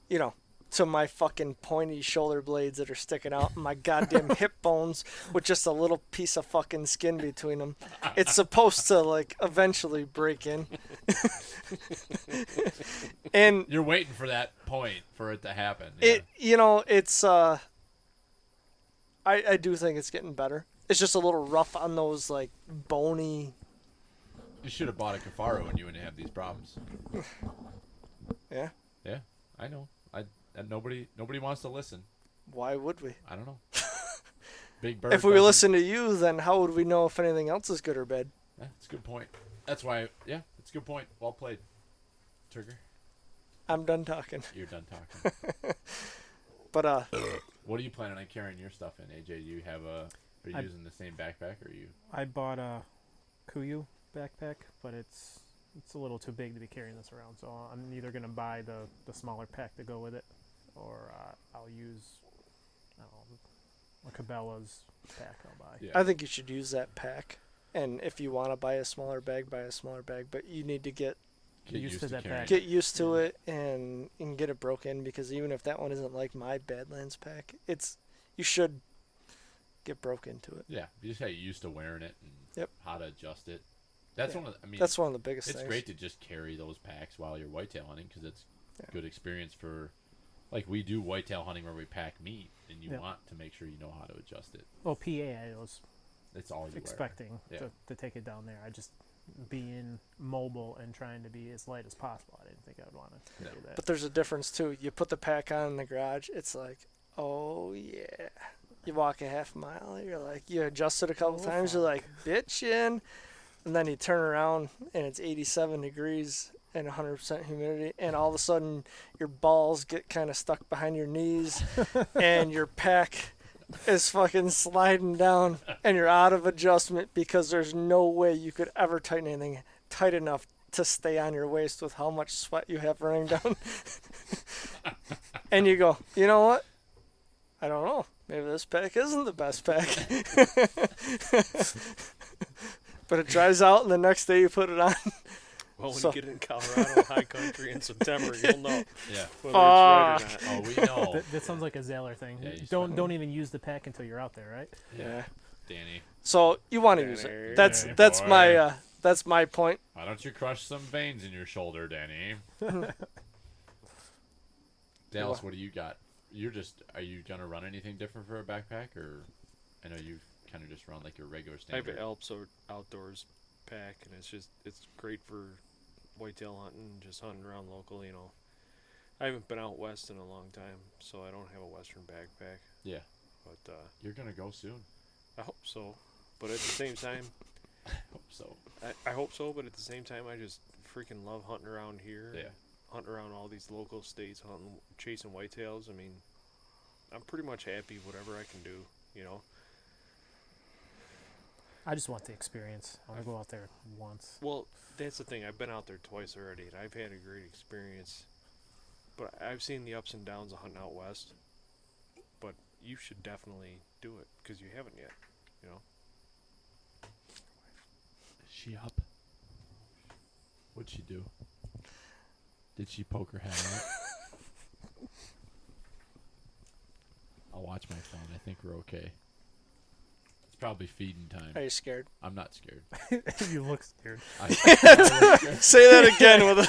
you know, to my fucking pointy shoulder blades that are sticking out and my goddamn hip bones with just a little piece of fucking skin between them. It's supposed to like eventually break in. And You're waiting for that point for it to happen. it, it's I do think it's getting better. It's just a little rough on those like bony. You should have bought a Cafaro and you wouldn't have these problems. Yeah. Yeah, I know. And nobody wants to listen. Why would we? I don't know. Big Bird. If we doesn't- listen to you, then how would we know if anything else is good or bad? Yeah, that's a good point. That's why. Yeah, it's a good point. Well played, Trigger. I'm done talking. You're done talking. But What are you planning on carrying your stuff in, AJ? Do you have a? Are you using the same backpack, or are you? I bought a Kuyu backpack, but it's a little too big to be carrying this around. So I'm either gonna buy the smaller pack to go with it, or I'll use I don't know, a Cabela's pack. I'll buy. Yeah. I think you should use that pack. And if you want to buy a smaller bag, buy a smaller bag. But you need to get used to that carrying pack. get used to it and get it broken, because even if that one isn't like my Badlands pack, you should get broke into it. Yeah, you just how you used to wearing it and Yep. how to adjust it. That's Yeah. one of the, I mean, That's one of the biggest it's things. great to just carry those packs while you're whitetail hunting because it's Yeah. good experience for, like we do whitetail hunting where we pack meat and you Yeah. want to make sure you know how to adjust it. Well, PA, I was It's all you expecting Yeah. to take it down there. I just being mobile and trying to be as light as possible. I didn't think I would want to No. do that. But there's a difference too. You put the pack on in the garage, it's like, oh yeah. You walk a half mile, you're like, you adjust it a couple Oh, times, you're fuck. like, bitchin'. And then you turn around and it's 87 degrees and 100% humidity, and all of a sudden your balls get kind of stuck behind your knees and your pack is fucking sliding down and you're out of adjustment because there's no way you could ever tighten anything tight enough to stay on your waist with how much sweat you have running down. And you go, you know what? I don't know. Maybe this pack isn't the best pack. But it dries out, and the next day you put it on. Well, when So- you get in Colorado high country in September, you'll know Yeah. whether it's right or Fuck. not. Oh, we know. That sounds like a Zeller thing. Yeah, you Don't even use the pack until you're out there, right? Yeah. Danny, So you want to use it. That's Danny that's boy. my point. why don't you crush some veins in your shoulder, Danny? Dallas, what do you got? Are you gonna run anything different for a backpack, or I know you've kind of just run like your regular I have standard. an Alps Outdoors pack, and it's great for whitetail hunting, just hunting around local. I haven't been out west in a long time, so I don't have a western backpack. Yeah. But You're gonna go soon. I hope so. But at the same time, Hope so. I hope so. But at the same time, I just freaking love hunting around here. Yeah. Hunting around all these local states, chasing whitetails. I mean, I'm pretty much happy whatever I can do. I just want the experience. I want to go out there once. Well, that's the thing. I've been out there twice already, and I've had a great experience. But I've seen the ups and downs of hunting out west. But you should definitely do it because you haven't yet. Is she up? What'd she do? Did she poke her head out? I'll watch my phone. I think we're okay. It's probably feeding time. Are you scared? I'm not scared. You look scared. Say that again with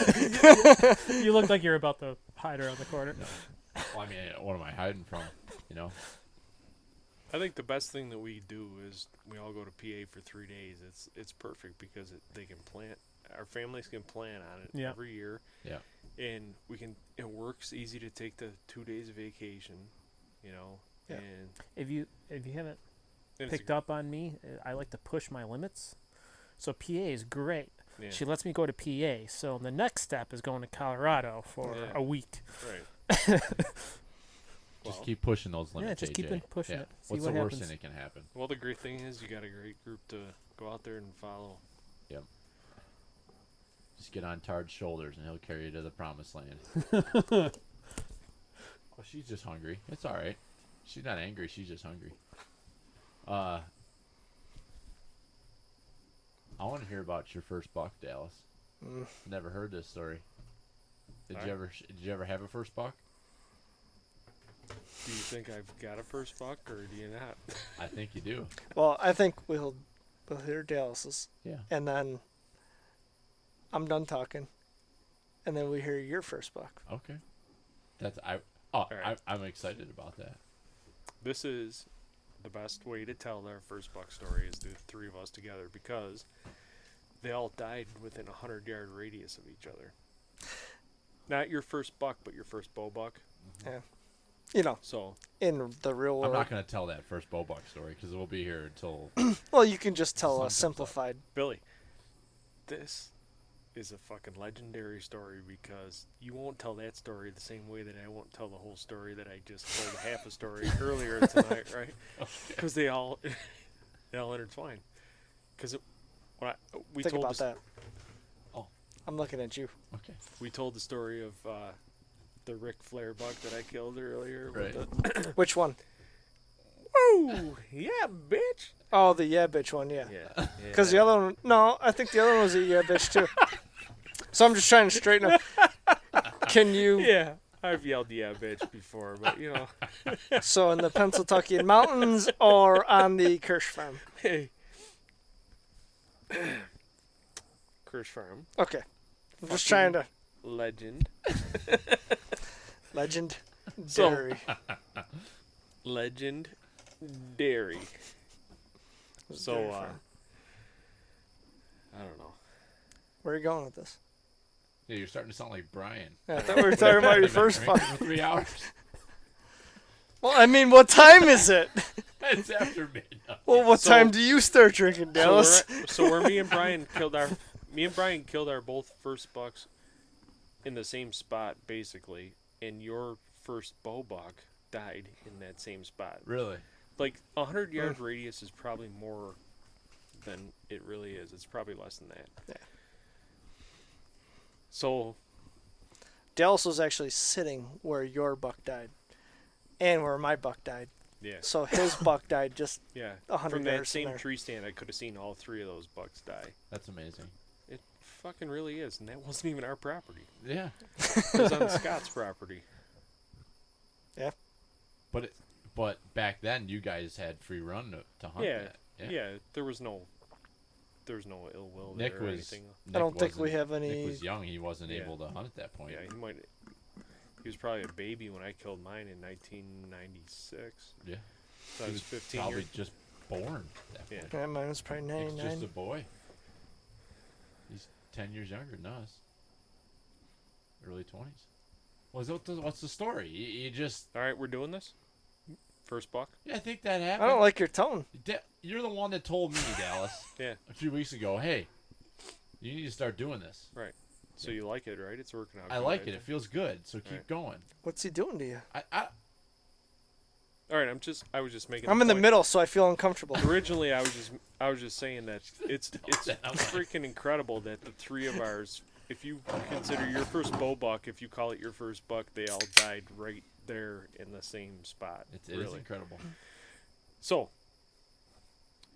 a. You look like you're about to hide around the corner. Well, I mean, what am I hiding from? I think the best thing that we do is we all go to PA for 3 days. It's perfect because they can plan. Our families can plan on it Yeah. every year. Yeah. And it works easy to take the 2 days of vacation, Yeah. and If you haven't it's picked up on me, I like to push my limits. So PA is great. yeah, She lets me go to PA. So the next step is going to Colorado for Yeah. a week. right. Just Well- keep pushing those limits. just keep AJ. pushing Yeah. it. See What's what the worst happens. thing that can happen? Well, the great thing is you got a great group to go out there and follow. Yep. Just get on Tard's shoulders and he'll carry you to the promised land. Oh, she's just hungry. It's all right. She's not angry. She's just hungry. I want to hear about your first buck, Dallas. Mm. Never heard this story. Did All you right. ever have a first buck? think I've got a first buck, or do you not? I think you do. Well, I think we'll hear Dallas's, Yeah. and then I'm done talking, and then we hear your first buck. Okay. That's I. Oh, right. I'm excited about that. This is the best way to tell our first buck story is the three of us together, because they all died within a 100-yard radius of each other. Not your first buck, but your first bow buck. You know, So in the real world. I'm not going to tell that first bow buck story because we'll be here until. Well, you can just tell Sun a comes up. simplified. Billy, this is a fucking legendary story, because you won't tell that story the same way that I won't tell the whole story that I just told half a story earlier tonight, right? Because they all intertwine. Because we Think told about that. Oh. I'm looking at you. Okay. We told the story of the Ric Flair buck that I killed earlier. Right. Which one? Woo! Yeah, bitch. Oh, the yeah bitch one, yeah. Yeah. Because the other one, no, I think the other one was a yeah bitch too. So I'm just trying to straighten up. Can you? Yeah, I've yelled yeah bitch before, but you know. So in the Pennsylvania mountains or on the Kirsch farm? Hey. Kirsch Farm. Okay. I'm just Fucking trying to. Legend. Legend. So- Dairy. Legend Dairy. So, Dairy farm. I don't know. Where are you going with this? Yeah, you're starting to sound like Brian. Yeah, I thought we were talking about your first Drinking buck. for 3 hours. Well, I mean, what time is it? It's after midnight. Well, what So- time do you start drinking, Dallas? So where me and Brian killed our both first bucks in the same spot, basically, and your first bow buck died in that same spot. Really? Like, 100-yard radius is probably more than it really is. It's probably less than that. Yeah. So, Dallas was actually sitting where your buck died, and where my buck died. yeah. So his buck died just Yeah. 100 From that yards from same there. tree stand, I could have seen all three of those bucks die. That's amazing. It fucking really is, and that wasn't even our property. Yeah. It was on Scott's property. But back then, you guys had free run to hunt Yeah, that. yeah. There was no ill will Nick there or was. anything. Nick I don't think we wasn't- have any. Nick was young. He wasn't Yeah. able to hunt at that point. Yeah, he was probably a baby when I killed mine in 1996. Yeah. So I He was was 15 probably years. just born at that Yeah. point. Yeah, mine was probably Nick's 99. just a boy. He's 10 years younger than us. Early 20s. What's the story? You just... All right, we're doing this. First buck. Yeah, I think that I happened. don't like your tone. You're the one that told me, Dallas, Yeah. a few weeks ago, hey, you need to start doing this. So you like it, right? It's working out. I good, like right? it. It feels good. So keep Right. going. What's he doing to you? I All right, I was just making. I'm a in the point. middle, so I feel uncomfortable. Originally, I was just saying that it's I'm like- freaking incredible that the three of ours, if you consider your first bow buck, if you call it your first buck, they all died right there in the same spot. it is really. incredible. So,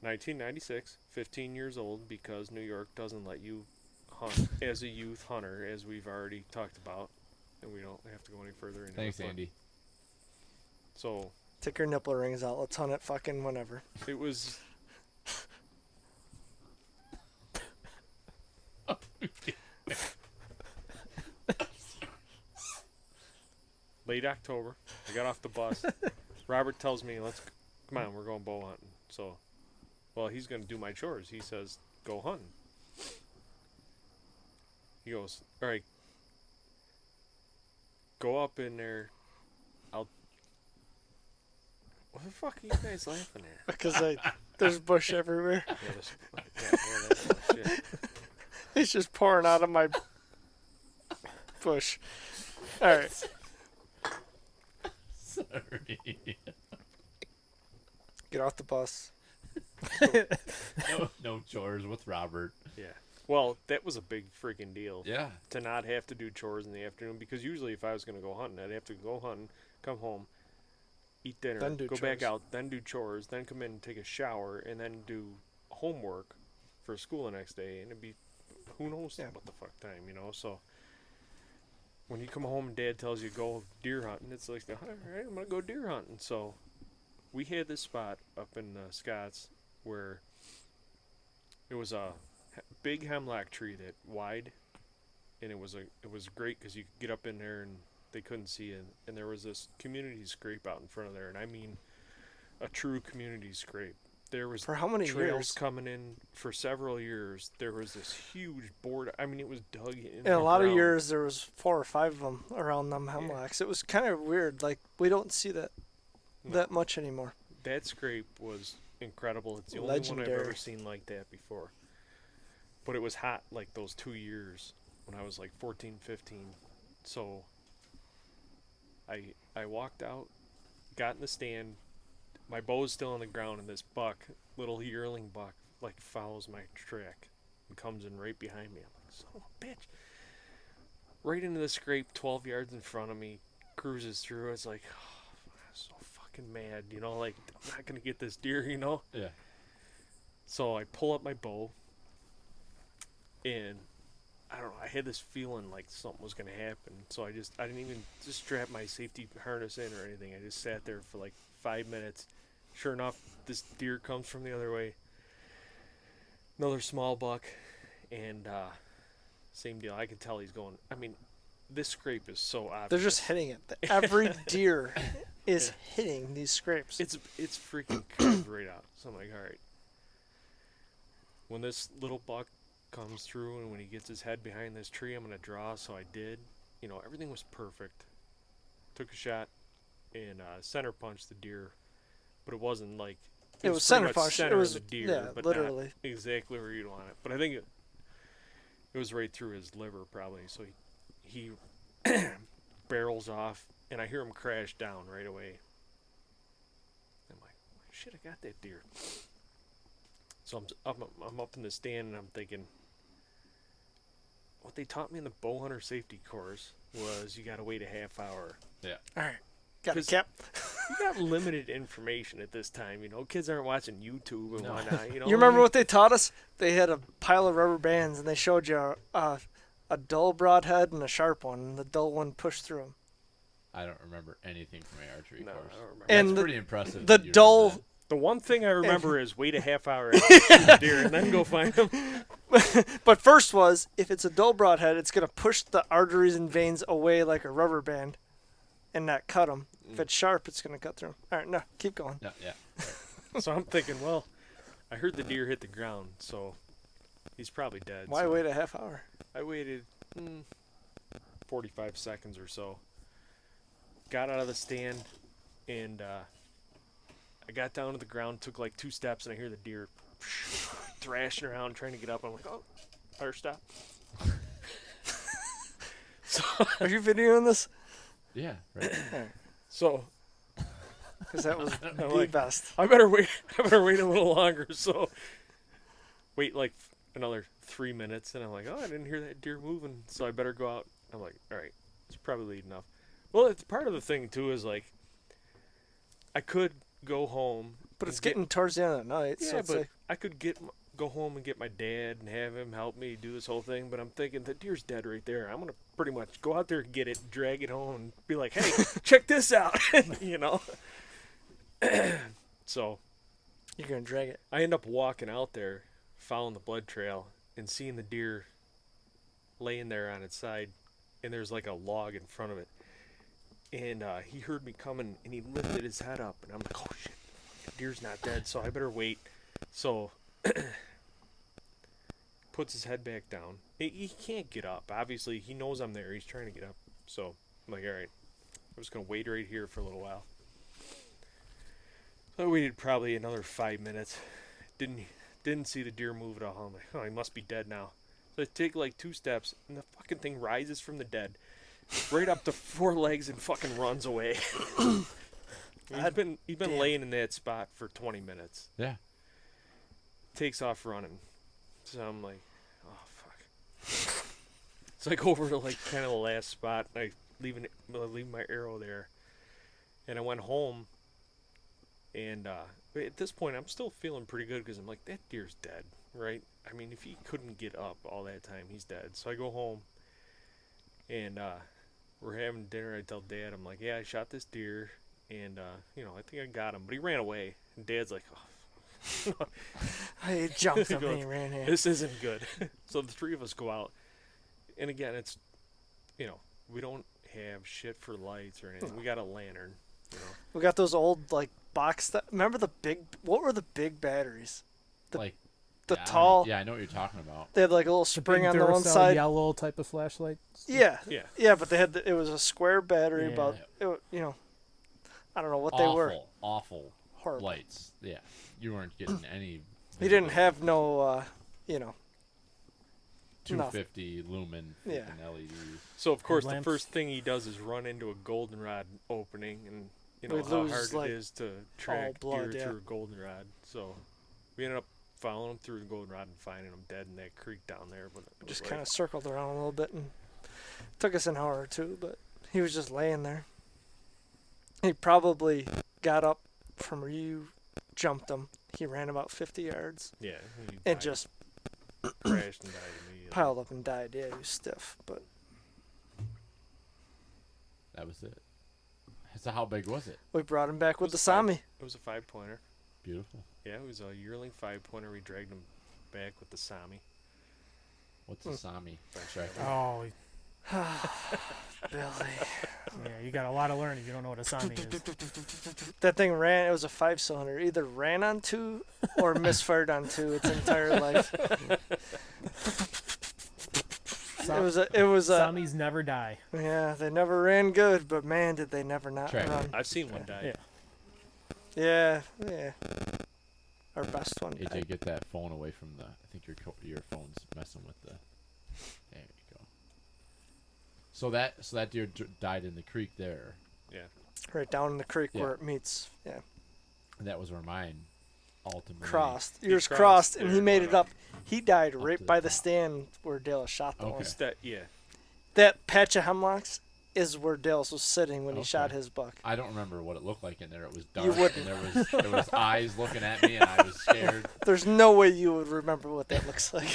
1996, 15 years old, because New York doesn't let you hunt as a youth hunter, as we've already talked about, and we don't have to go any further into Thanks, it. but- Andy. So, Take your nipple rings out. Let's hunt it fucking whenever. it was... late October. I got off the bus. Robert tells me, come on, we're going bow hunting. So, well, he's going to do my chores. He says, go hunting. He goes, all right, go up in there. What the fuck are you guys laughing at? Because there's bush everywhere. Yeah, well, that's shit. It's just pouring out of my bush. All right. Sorry. Get off the bus. No chores with Robert. Yeah. Well, that was a big freaking deal. Yeah. To not have to do chores in the afternoon, because usually if I was going to go hunting, I'd have to go hunting, come home, eat dinner, Then do go back chores. out, then do chores, then come in and take a shower, and then do homework for school the next day, and it'd be who knows Yeah. what the fuck time, you know. So when you come home and Dad tells you go deer hunting, it's like, all right, I'm gonna go deer hunting. So we had this spot up in Scots where it was a big hemlock tree that wide, and it was great because you could get up in there and they couldn't see it. And there was this community scrape out in front of there, and I mean a true community scrape. There was For how many trails years? coming in for several years. There was this huge board. I mean, it was dug in. In a lot of ground. years, there was 4 or 5 of them around them hemlocks. It was kind of weird. Like, we don't see that No. that much anymore. That scrape was incredible. It's the only one I've Legendary. ever seen like that before. But it was hot like those 2 years when I was like 14, 15. So I walked out, got in the stand. My bow's still on the ground, and this buck, little yearling buck, like follows my track and comes in right behind me. I'm like, son of a bitch. Right into the scrape, 12 yards in front of me, cruises through. It's like, oh, I'm so fucking mad, you know, like, I'm not going to get this deer, you know? Yeah. So I pull up my bow, and I don't know, I had this feeling like something was going to happen. So I didn't even just strap my safety harness in or anything. I just sat there for like 5 minutes. Sure enough, this deer comes from the other way. Another small buck, and same deal. I can tell he's going. I mean, this scrape is so obvious. They're just hitting it. Every deer is hitting these scrapes. It's freaking carved right out. So I'm like, all right. When this little buck comes through and when he gets his head behind this tree, I'm gonna draw. So I did. You know, everything was perfect. Took a shot and center punched the deer, but it wasn't like It was pretty center much punch. center It was of the deer, yeah, but literally. not exactly where you'd want it. But I think it was right through his liver probably. So he barrels off, and I hear him crash down right away. I'm like, shit, I got that deer. So I'm up in the stand, and I'm thinking, what they taught me in the bow hunter safety course was you got to wait a half hour. Yeah. All right. Got a 'Cause cap. You got limited information at this time, you know. Kids aren't watching YouTube and No. whatnot, you know. You remember what they taught us? They had a pile of rubber bands, and they showed you a dull broadhead and a sharp one, and the dull one pushed through them. I don't remember anything from my archery No, course. I don't remember. And That's the- pretty impressive. the that you dull- remember The one thing I remember is wait a half hour after you shoot the deer and then go find them. But first was, if it's a dull broadhead, it's going to push the arteries and veins away like a rubber band and not cut them. If it's sharp, it's going to cut through 'em. All right, no, keep going. that. No, yeah. So I'm thinking, well, I heard the deer hit the ground, so he's probably dead. Why so wait a half hour? I waited 45 seconds or so. Got out of the stand, and I got down to the ground, took like 2 steps, and I hear the deer thrashing around trying to get up. I'm like, oh, better stop. So, Are you videoing this? Yeah. Right. so Because that was the like- best. I better wait a little longer. So wait like another 3 minutes, and I'm like, oh, I didn't hear that deer moving, so I better go out. I'm like, all right, it's probably enough. Well, it's part of the thing too is like I could go home, But it's and get- getting towards the end of the night, so yeah, it's but like, I could go home and get my dad and have him help me do this whole thing. But I'm thinking the deer's dead right there. I'm gonna pretty much go out there and get it, drag it home, and be like, hey, check this out, you know. So you're going to drag it. I end up walking out there, following the blood trail, and seeing the deer laying there on its side, and there's like a log in front of it. And he heard me coming, and he lifted his head up, and I'm like, oh shit, the deer's not dead, so I better wait. So puts his head back down. He can't get up. Obviously, he knows I'm there. He's trying to get up. So I'm like, all right, I'm just gonna wait right here for a little while. So I waited probably another 5 minutes. Didn't see the deer move at all. I'm like, oh, he must be dead now. So I take like 2 steps, and the fucking thing rises from the dead, right up to 4 legs, and fucking runs away. He's been damn. laying in that spot for 20 minutes. Yeah. Takes off running. So I'm like, oh fuck. So I go over to like kind of the last spot, and I leave my arrow there, and I went home. And at this point, I'm still feeling pretty good because I'm like, that deer's dead, right? I mean, if he couldn't get up all that time, he's dead. So I go home, and we're having dinner. I tell Dad, I'm like, yeah, I shot this deer, and I think I got him, but he ran away. And Dad's like, oh, I jumped him He and goes, he ran in. this isn't good. So the three of us go out, and again, it's, we don't have shit for lights or anything. We got a lantern. We got those old like box. Remember the big? What were the big batteries? The Like the yeah, tall. Yeah, I know what you're talking about. They had like a little The spring big on the one Duracell side. yellow type of flashlight. Yeah, Yeah. yeah, but they had it was a square battery. Yeah. About I don't know what Awful, they were. awful Horrible. lights. Yeah, you weren't getting any. He didn't have no, 250 lumen Yeah. freaking LEDs. So of course the Headlamps. first thing he does is run into a goldenrod opening, and you know We how lose, hard like, it is to track blood, deer yeah. through a goldenrod. So we ended up following him through the goldenrod and finding him dead in that creek down there. But it was just like, kind of circled around a little bit and took us an hour or two, but he was just laying there. He probably got up from where you jumped him. He ran about 50 yards yeah, he and died, just crashed and died immediately. piled up and died. Yeah, he was stiff, but That was it. So how big was it? we brought him back with It the was a five- Sami. It was a 5-pointer. Beautiful. Yeah, it was a yearling 5-pointer. We dragged him back with the Sami. What's a Sami? Tracker? Oh, Billy. yeah, you got a lot of learning. You don't know what a Sami is. That thing ran, it was a 5-cylinder. Either ran on 2 or misfired on 2 its entire life. It was a, Samis never die. yeah, they never ran good, but man, did they never not Track. run. I've seen one die. Yeah. Yeah. Our best one. AJ, died. get that phone away from the. I think your phone's messing with the. There you go. So that deer died in the creek there. Yeah. Right down in the creek Yeah. where it meets. Yeah. And that was where mine ultimately Crossed. He Yours crossed crossed, and there he and made went it up. up. He died Up right to the by the top. stand where Dallas shot the Okay. one. It's that, yeah. That patch of hemlocks is where Dallas was sitting when he Okay. shot his buck. I don't remember what it looked like in there. It was dark. You wouldn't. And there was eyes looking at me, and I was scared. There's no way you would remember what that looks like.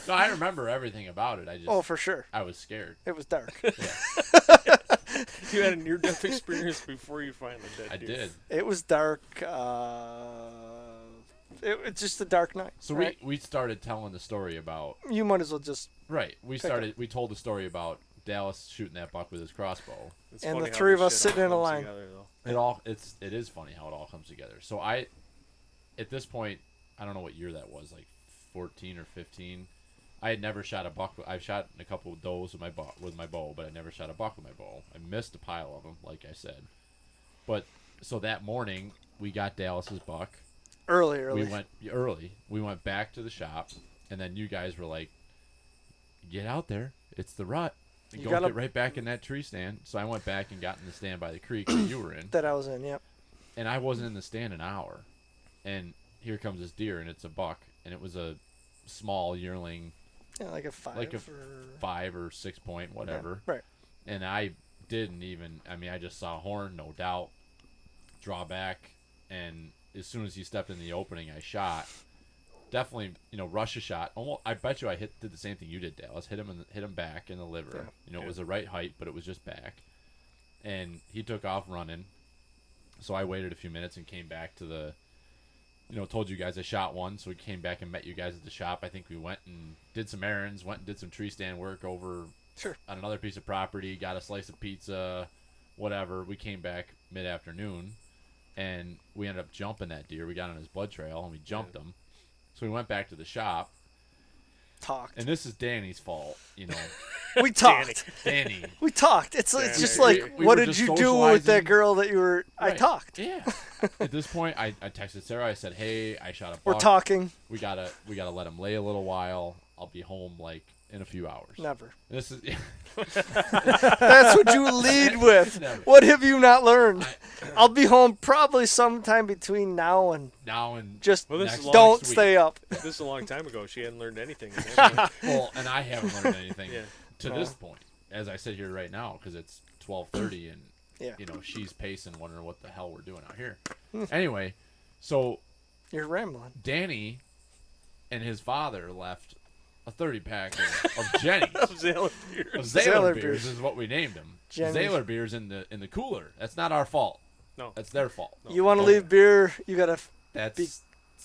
No, I remember everything about it. I just Oh, for sure. I was scared. It was dark. You had a near-death experience before you finally did. I did. It was dark. It's just a dark night. So right? we started telling the story about You might as well just. right. We Pick up. told the story about Dallas shooting that buck with his crossbow. It's And funny the how three this of us shit sitting in a comes line. together, though. It is funny how it all comes together. So at this point, I don't know what year that was, like 14 or 15. I had never shot a buck. I've shot a couple of does with my bow, but I never shot a buck with my bow. I missed a pile of them, like I said. But so that morning we got Dallas's buck. Early. We went early. We went back to the shop, and then you guys were like, "Get out there! It's the rut. You Go gotta- get right back in that tree stand." So I went back and got in the stand by the creek that you were in, That I was in, yep. and I wasn't in the stand an hour. And here comes this deer, and it's a buck, and it was a small yearling, Yeah, like a 5. like a or, 5 or 6 point, whatever. Yeah, right. And I didn't even. I mean, I just saw a horn, no doubt, draw back, and as soon as he stepped in the opening, I shot. Definitely, rush a shot. Almost, I bet you I did the same thing you did, Dallas. Hit him back in the liver. Yeah. It was the right height, but it was just back. And he took off running. So I waited a few minutes and came back to the, told you guys I shot one. So we came back and met you guys at the shop. I think we went and did some errands, went and did some tree stand work over Sure. on another piece of property, got a slice of pizza, whatever. We came back mid-afternoon, and we ended up jumping that deer. We got on his blood trail, and we jumped him. So we went back to the shop, Talked. and this is Danny's fault, We talked. Danny. We talked. It's Danny. just like, We what were did just you do with that socializing. girl that you were... I Right. talked. Yeah. At this point, I texted Sarah. I said, "Hey, I shot a buck. We're talking. We gotta let him lay a little while. I'll be home like in a few hours." Never. This is That's what you lead with. Never. What have you not learned? I'll be home probably sometime between now and now and just Well, this Next is long, don't week. stay up. This is a long time ago. She hadn't learned anything. at that point. well, and I haven't learned anything Yeah. to No. this point, as I sit here right now, because it's 12:30 and Yeah. she's pacing, wondering what the hell we're doing out here. Anyway, so You're rambling. Danny and his father left a 30-pack of Jenny's. Of Zayler beers. Of Zayler Zayler beers. beers is what we named them. Jenny's. Zayler beers in the cooler. That's not our fault. No. That's their fault. You want to Don't- leave beer, you gotta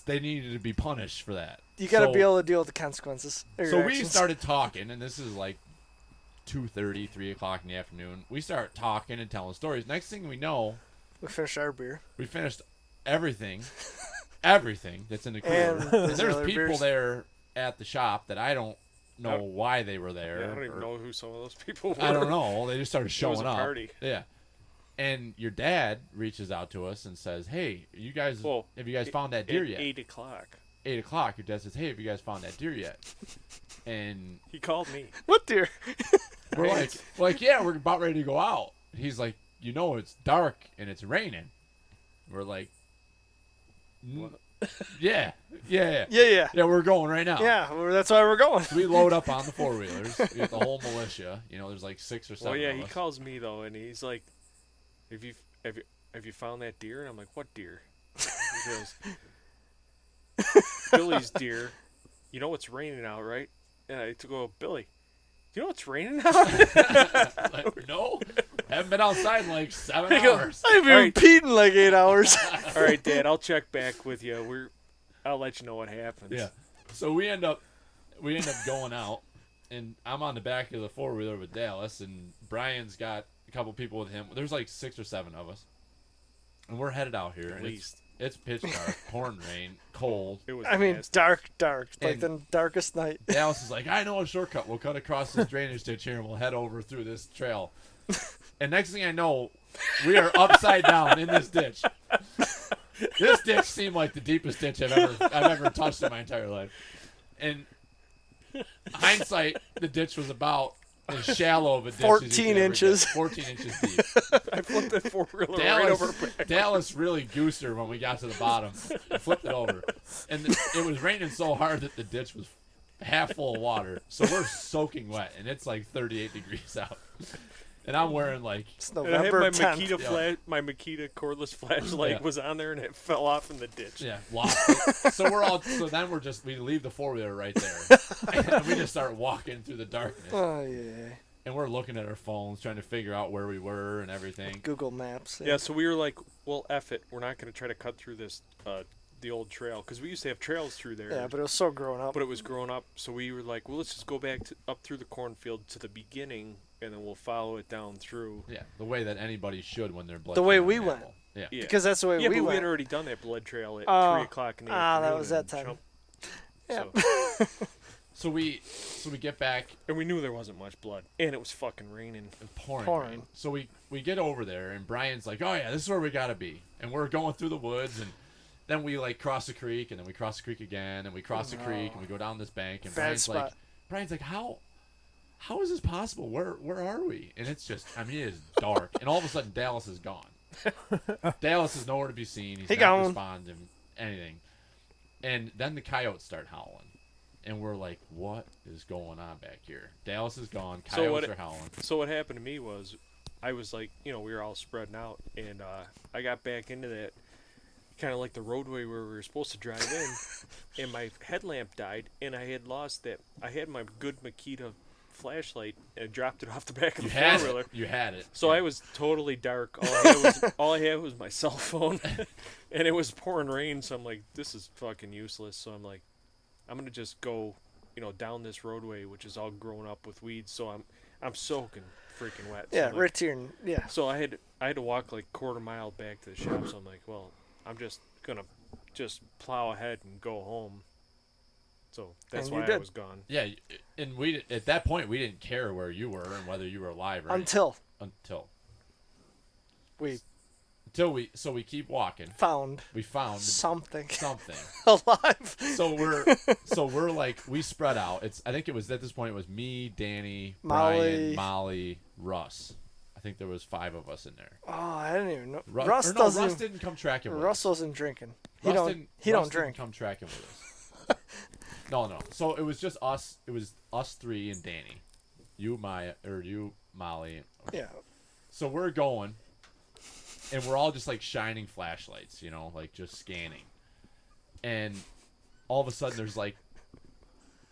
They needed to be punished for that. you gotta So- be able to deal with the consequences. of your So we actions. started talking, and this is like 2:30, 3 o'clock in the afternoon. We start talking and telling stories. Next thing we know, We finished our beer. we finished everything that's in the cooler. And the And there's Zayler people beers. there at the shop that I don't know Oh. why they were there. Yeah, I don't even or- know who some of those people were. I don't know. They just started It showing was a up. party. Yeah. And your dad reaches out to us and says, "Hey, you guys, Well, have you guys found that deer At yet?" 8 o'clock. 8 o'clock. Your dad says, "Hey, have you guys found that deer yet?" And He called me. What deer? we're like, "Yeah, we're about ready to go out." He's like, "It's dark and it's raining." We're like, Yeah. Yeah. We're going right now. Yeah, well, that's why we're going. So we load up on the 4-wheelers. We get the whole militia. There's like 6 or 7 Well, yeah, of he us. calls me though, and he's like, "Have you found that deer?" And I'm like, "What deer?" He goes, "Billy's deer. You know it's raining out, right?" And I go, "Billy, you know it's raining out?" Like, no, haven't been outside in like 7 I go, hours. I've been Alright. peed in like 8 hours. All right, Dad, I'll check back with you. I'll let you know what happens. Yeah. So we end up going out, and I'm on the back of the 4-wheeler with Dallas, and Brian's got a couple people with him. There's like 6 or 7 of us, and we're headed out here. At And least. it's pitch dark, pouring rain, cold. It was I mean, nasty. dark, like And- the darkest night. Dallas is like, "I know a shortcut. We'll cut across this drainage ditch here, and we'll head over through this trail." And next thing I know, we are upside down in this ditch. This ditch seemed like the deepest ditch I've ever touched in my entire life. And hindsight, the ditch was about as shallow of a ditch as you 14 could ever inches. get. 14 inches deep. I flipped that 4-wheeler right over back. Dallas really goosed her when we got to the bottom. Flipped it over. And it was raining so hard that the ditch was half full of water. So we're soaking wet, and it's like 38 degrees out. And I'm wearing like, It's And I had November my 10th. Makita my Makita cordless flashlight Yeah. was on there, and it fell off in the ditch. yeah, lost it. So then we leave the 4-wheeler right there. And we just start walking through the darkness. Oh, yeah. And we're looking at our phones, trying to figure out where we were and everything. Google Maps. Yeah, so we were like, well, F it. We're not going to try to cut through this, the old trail. Because we used to have trails through there. Yeah, but it was so grown up. But it was grown up. So we were like, well, let's just go back up through the cornfield to the beginning, and then we'll follow it down through. Yeah, the way that anybody should when they're blood. The way trailing we an went. animal. Yeah. Yeah. Because that's the way Yeah, we but we went. had already done that blood trail at Oh. 3 o'clock in the Ah, that afternoon. was that and time. jump- Yeah. So, So we get back and we knew there wasn't much blood. And it was fucking raining. and pouring. Pouring. Rain. So we get over there, and Brian's like, "Oh yeah, this is where we gotta be." And we're going through the woods, and then we like cross the creek, and then we cross the creek again, and we cross the creek, and we go down this bank, and Bad Brian's like, spot. how is this possible? Where are we? And it's just, I mean, it is dark, and all of a sudden Dallas is gone. Dallas is nowhere to be seen. He's He not gone. responding anything. And then the coyotes start howling, and we're like, what is going on back here? Dallas is gone. Coyotes are howling. So what happened to me was, I was like, we were all spreading out, and I got back into that kind of like the roadway where we were supposed to drive in, and my headlamp died, and I had lost that. I had my good Makita flashlight and dropped it off the back of You the had 4-wheeler. it. You had it. So Yeah. I was totally dark. All I had was my cell phone, and it was pouring rain. So I'm like, this is fucking useless. So I'm like, I'm gonna just go, down this roadway, which is all grown up with weeds. So I'm soaking freaking wet. So Yeah, I'm like- right here. Yeah. So I had to walk like quarter mile back to the shop. So I'm like, well, I'm just gonna just plow ahead and go home. So that's And you why I did. was gone. Yeah, and we at that point we didn't care where you were and whether you were alive or Until until we we keep walking. found We found something something. alive. So we're like we spread out. I think it was at this point it was me, Danny, Molly. Brian, Molly, Russ. I think there was 5 of us in there. Oh, I didn't even know. Russ Russ or no, doesn't. Russ didn't come tracking with us. Russ wasn't drinking. He Russ don't. didn't- He Russ don't drink. Didn't come tracking with us. No. So it was just us. It was us 3 and Danny. You, Molly. Yeah. So we're going, and we're all just like shining flashlights, like just scanning. And all of a sudden, there's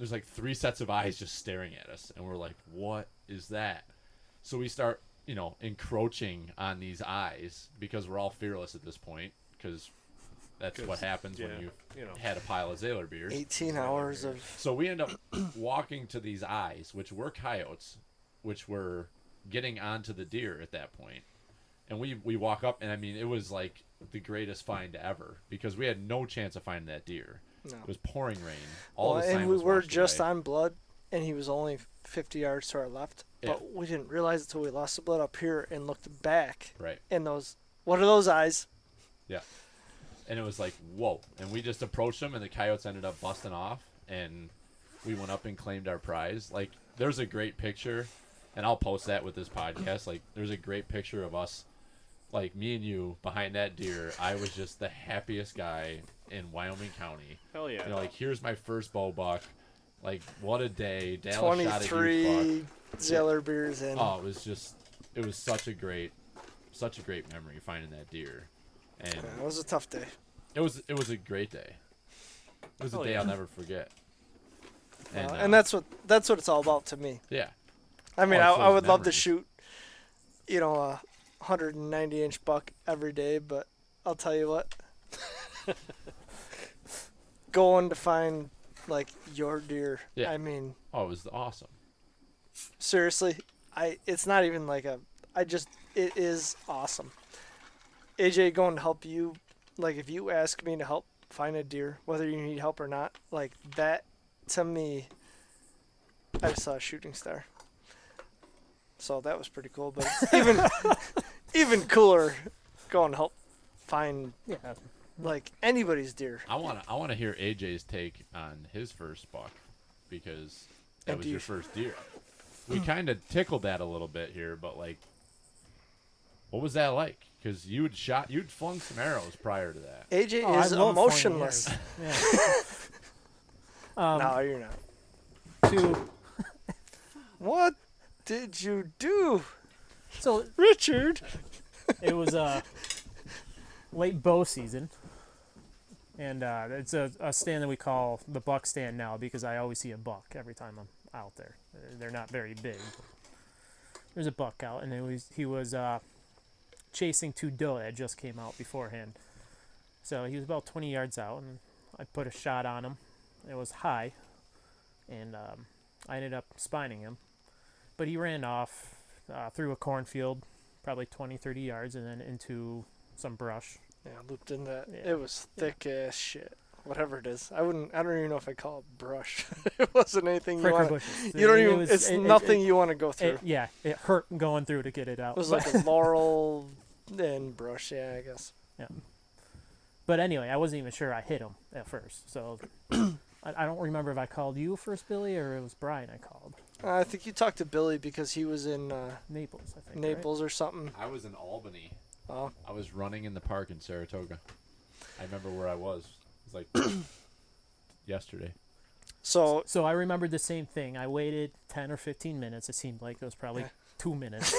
there's like 3 sets of eyes just staring at us, and we're like, what is that? So we start, encroaching on these eyes because we're all fearless at this point, because that's what happens when you've had a pile of Zähler beers. 18 hours of. So we end up walking to these eyes, which were coyotes, which were getting onto the deer at that point. And we walk up, and I mean, it was like the greatest find ever, because we had no chance of finding that deer. No. It was pouring rain. All the and sign we was were washed just away. on blood, and he was only 50 yards to our left. Yeah. But we didn't realize it until we lost the blood up here and looked back. Right. And what are those eyes? Yeah. And it was like, whoa. And we just approached them, and the coyotes ended up busting off, and we went up and claimed our prize. Like, there's a great picture, and I'll post that with this podcast. Like, there's a great picture of us, like, me and you behind that deer. I was just the happiest guy in Wyoming County. Hell yeah. Like, here's my first bow buck. Like, what a day. Dallas shot a huge 23 buck. Zähler beers in. Oh, it was such a great memory finding that deer. And Yeah, it was a tough day. it was a great day. It was a day I'll never forget. And that's what it's all about to me. yeah. I mean, Oh, it's I those would love to memories. shoot, a 190-inch buck every day, but I'll tell you what. Going to find, like, your deer. Yeah. I mean, Oh, it was awesome. seriously, it's not even like it is awesome. AJ going to help you, like, if you ask me to help find a deer, whether you need help or not, like, that, to me, I just saw a shooting star. So that was pretty cool, but it's even cooler going to help find, Yeah. like, anybody's deer. I want to hear AJ's take on his first buck, because that And was do your you- first deer. We kind of tickled that a little bit here, but, like, what was that like? Because you'd flung some arrows prior to that. AJ Oh, I is love emotionless. flinging arrows. No, you're not. To What did you do, so Richard? it was late bow season, and it's a stand that we call the buck stand now, because I always see a buck every time I'm out there. They're not very big. There's a buck out, and he was chasing 2 doe that just came out beforehand. So he was about 20 yards out, and I put a shot on him. It was high, and I ended up spining him. But he ran off through a cornfield, probably 20, 30 yards, and then into some brush. Yeah, looped in that. Yeah. It was thick as shit. Whatever it is, I don't even know if I call it brush. It wasn't anything you Pricker want. bushes. You don't It even. was- It's it- nothing it- you want to go through. it hurt going through to get it out. It was but, like a laurel and brush. Yeah, I guess. but anyway, I wasn't even sure I hit him at first. So I don't remember if I called you first, Billy, or it was Brian I called. I think you talked to Billy because he was in Naples, I think. Naples or something. I was in Albany. Oh, I was running in the park in Saratoga. I remember where I was. It was like yesterday. so Right? So I remembered the same thing. I waited 10 or 15 minutes. It seemed like it was probably Yeah. 2 minutes.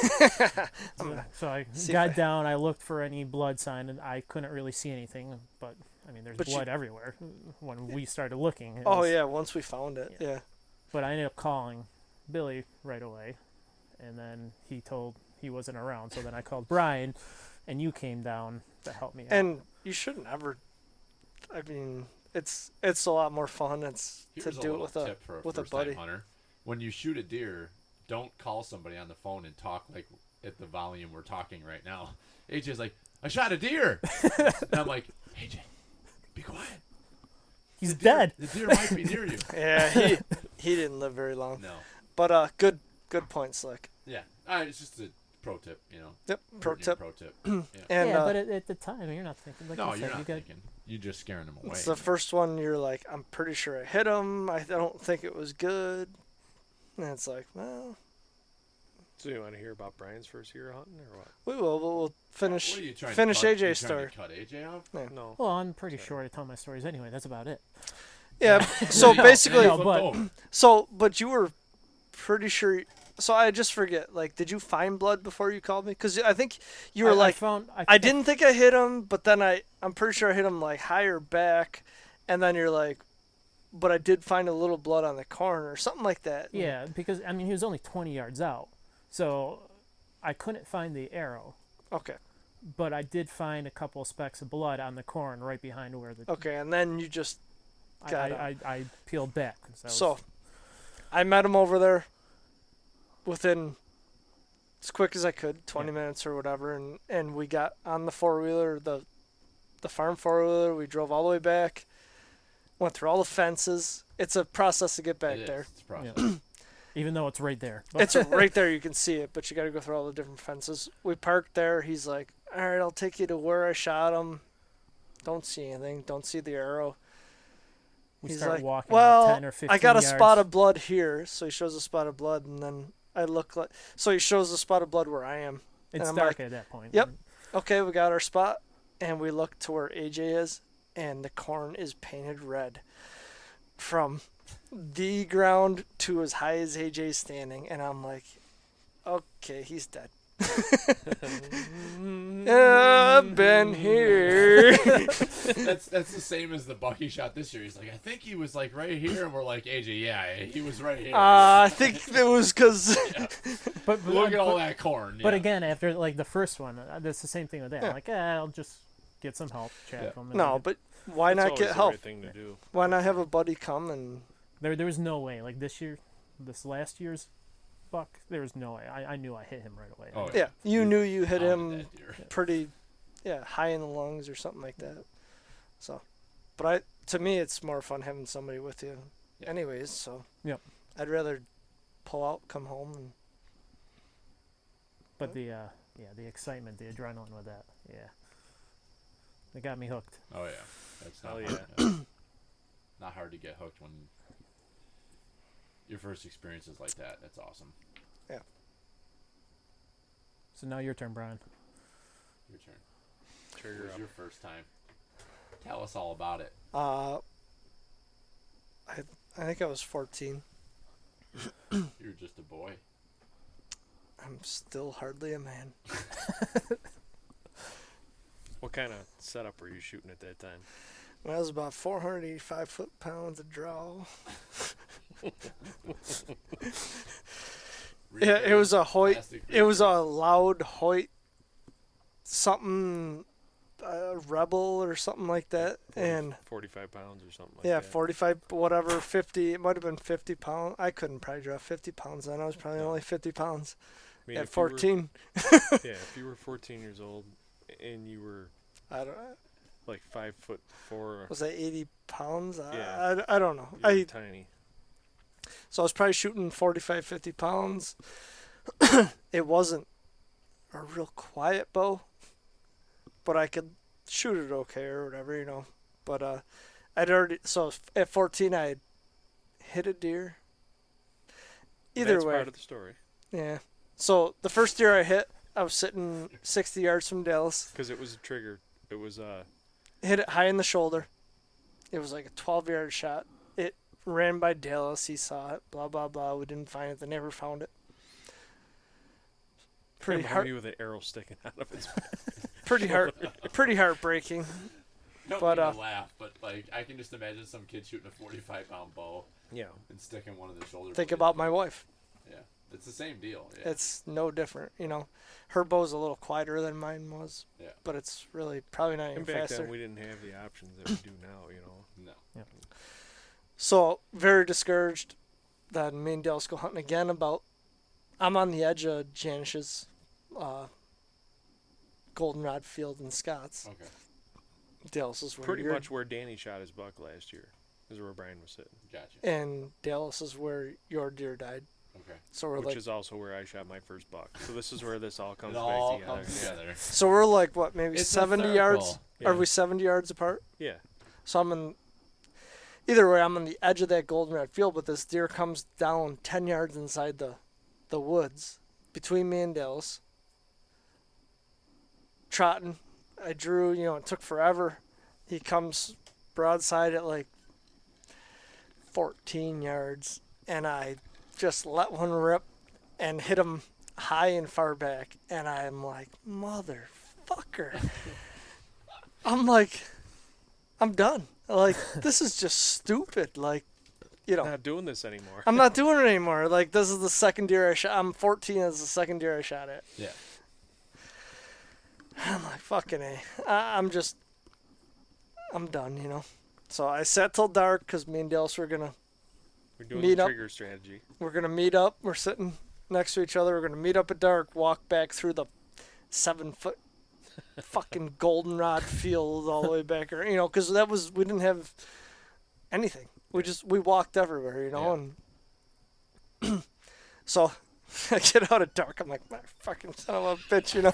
I'm gonna So I see if got I- down. I looked for any blood sign, and I couldn't really see anything. But I mean, there's But you- blood everywhere when we started looking. It Oh was- yeah, once we found it. Yeah. Yeah. But I ended up calling Billy right away, and then he told he wasn't around. So then I called Brian, and you came down to help me out. And you should never. I mean, it's a lot more fun. It's Here's to a do it little with a tip for a with a first-time buddy. hunter. When you shoot a deer, don't call somebody on the phone and talk like at the volume we're talking right now. AJ's like, I shot a deer. And I'm like, AJ, be quiet. He's The deer- dead. The deer might be near you. Yeah, he didn't live very long. No. But good point, Slick. Yeah. It's just a pro tip, Yep. Pro Pertnear tip. Pro tip. Yeah. And yeah, but at the time, you're not thinking. Like No, you you're said, not you got, thinking. You're just scaring them away. it's the first one you're like, I'm pretty sure I hit him. I don't think it was good. And it's like, well, So you want to hear about Brian's first year hunting or what? we will. But we'll finish What are you trying finish to cut? AJ's You story. trying to cut AJ off? No. well, I'm pretty sure I tell my stories anyway. That's about it. Yeah. So No, basically, no, flip but- over. but you were pretty sure. So I just forget. Like, did you find blood before you called me? Because I think you were I like, found, I didn't think I hit him, but then I'm pretty sure I hit him like higher back, and then you're like, but I did find a little blood on the corn or something like that. Yeah, because I mean he was only 20 yards out, so I couldn't find the arrow, Okay. but I did find a couple of specks of blood on the corn right behind where the Okay, and then you just got him. I peeled back. So I met him over there within as quick as I could, 20 minutes or whatever, and we got on the four-wheeler, the farm four-wheeler. We drove all the way back, went through all the fences. It's a process to get back It there. is. It's a process. Yeah. Even though it's right there. It's right there. You can see it, but you got to go through all the different fences. We parked there. He's like, all right, I'll take you to where I shot him. Don't see anything. Don't see the arrow. We He's start like, walking well, 10 or 15 I got a yards. spot of blood here. So he shows a spot of blood, and then I look like, so he shows a spot of blood where I am. It's I'm dark like, at that point. yep. Okay, we got our spot, and we look to where AJ is, and the corn is painted red from the ground to as high as AJ's standing, and I'm like, okay, he's dead. I've been here. That's the same as the buck he shot this year. He's like, I think he was like right here, and we're like, AJ, yeah, he was right here. I think it was because Yeah. But Look at all that corn. But yeah. again, after like the first one, that's the same thing with that. Yeah. I'm like, I'll just get some help, chat Yeah. with them. and no, get- but why That's not always get the help? right thing to do. Why not have a buddy come and there was no way. Like this last year's buck, there was no way. I knew I hit him right away. Oh, yeah, you knew you hit Pounded him that deer. pretty, high in the lungs or something like that. So, but to me, it's more fun having somebody with you, Yeah. anyways. So, Yep. I'd rather pull out, come home, and But the excitement, the adrenaline with that, they got me hooked. Oh yeah, that's not Hell hard. yeah. Not hard to get hooked when your first experience is like that. That's awesome. So now your turn, Brian. Your turn. It Trigger was up. your first time. Tell us all about it. I think I was 14. You're just a boy. I'm still hardly a man. What kind of setup were you shooting at that time? When I was about 485 foot-pounds of draw. Yeah, it was a Hoyt. Plastic It was creature. a loud Hoyt, something, Rebel or something like that, and 45 pounds or something like yeah, that. 45, whatever, 50. It might have been 50 pounds. I couldn't probably draw 50 pounds then. I was probably No. only 50 pounds I mean, at if you were- 14. yeah, if you were 14 years old and you were I don't. like 5'4", Was I 80 pounds? Yeah. I don't know. you were tiny. So I was probably shooting 45, 50 pounds. It wasn't a real quiet bow, but I could shoot it okay or whatever. But I'd already, so at 14 I had hit a deer. Either That's way, part of the story. yeah. So the first deer I hit, I was sitting 60 yards from Dallas. Because it was a trigger. It was Hit it high in the shoulder. It was like a 12-yard shot. It ran by Dallas. He saw it. Blah blah blah. We didn't find it. They never found it. Pretty hard. with an arrow sticking out of its Pretty heartbreaking. Don't but, mean to laugh, but like I can just imagine some kid shooting a 45-pound bow Yeah. and sticking one of the shoulder. Think blades. about my wife. Yeah, it's the same deal. Yeah. It's no different. Her bow's a little quieter than mine was, Yeah. but it's really probably not even And back faster. then we didn't have the options that we do now. No. So very discouraged. Then me and Dallas go hunting again. I'm on the edge of Janish's goldenrod field in Scott's. Okay. Dallas is where Pretty your- much where Danny shot his buck last year is where Brian was sitting, Gotcha. and Dallas is where your deer died. Okay. So we're which like, is also where I shot my first buck. So this is where this all comes It all back together. comes together. so we're like what, maybe It's a 70 circle. yards? Yeah. Are we 70 yards apart? Yeah. So either way, I'm on the edge of that goldenrod field, but this deer comes down 10 yards inside the woods between me and Dallas. Trotting. I drew, it took forever. He comes broadside at like 14 yards, and I just let one rip and hit him high and far back, and I'm like, motherfucker. I'm like, I'm done. Like, this is just stupid. Like, you know, Not doing this anymore. I'm not doing it anymore. Like, this is the second deer I shot. I'm 14. This is the second deer I shot at. Yeah. I'm like, fucking A. I'm done, you know. So I sat till dark because me and Dallas were gonna We're doing meet the up. trigger strategy. meet up. We're sitting next to each other. We're gonna meet up at dark. Walk back through the 7-foot fucking goldenrod field all the way back, or you know, because we didn't have anything. We walked everywhere, you know, and so I get out of dark. I'm like, my fucking son of a bitch, you know.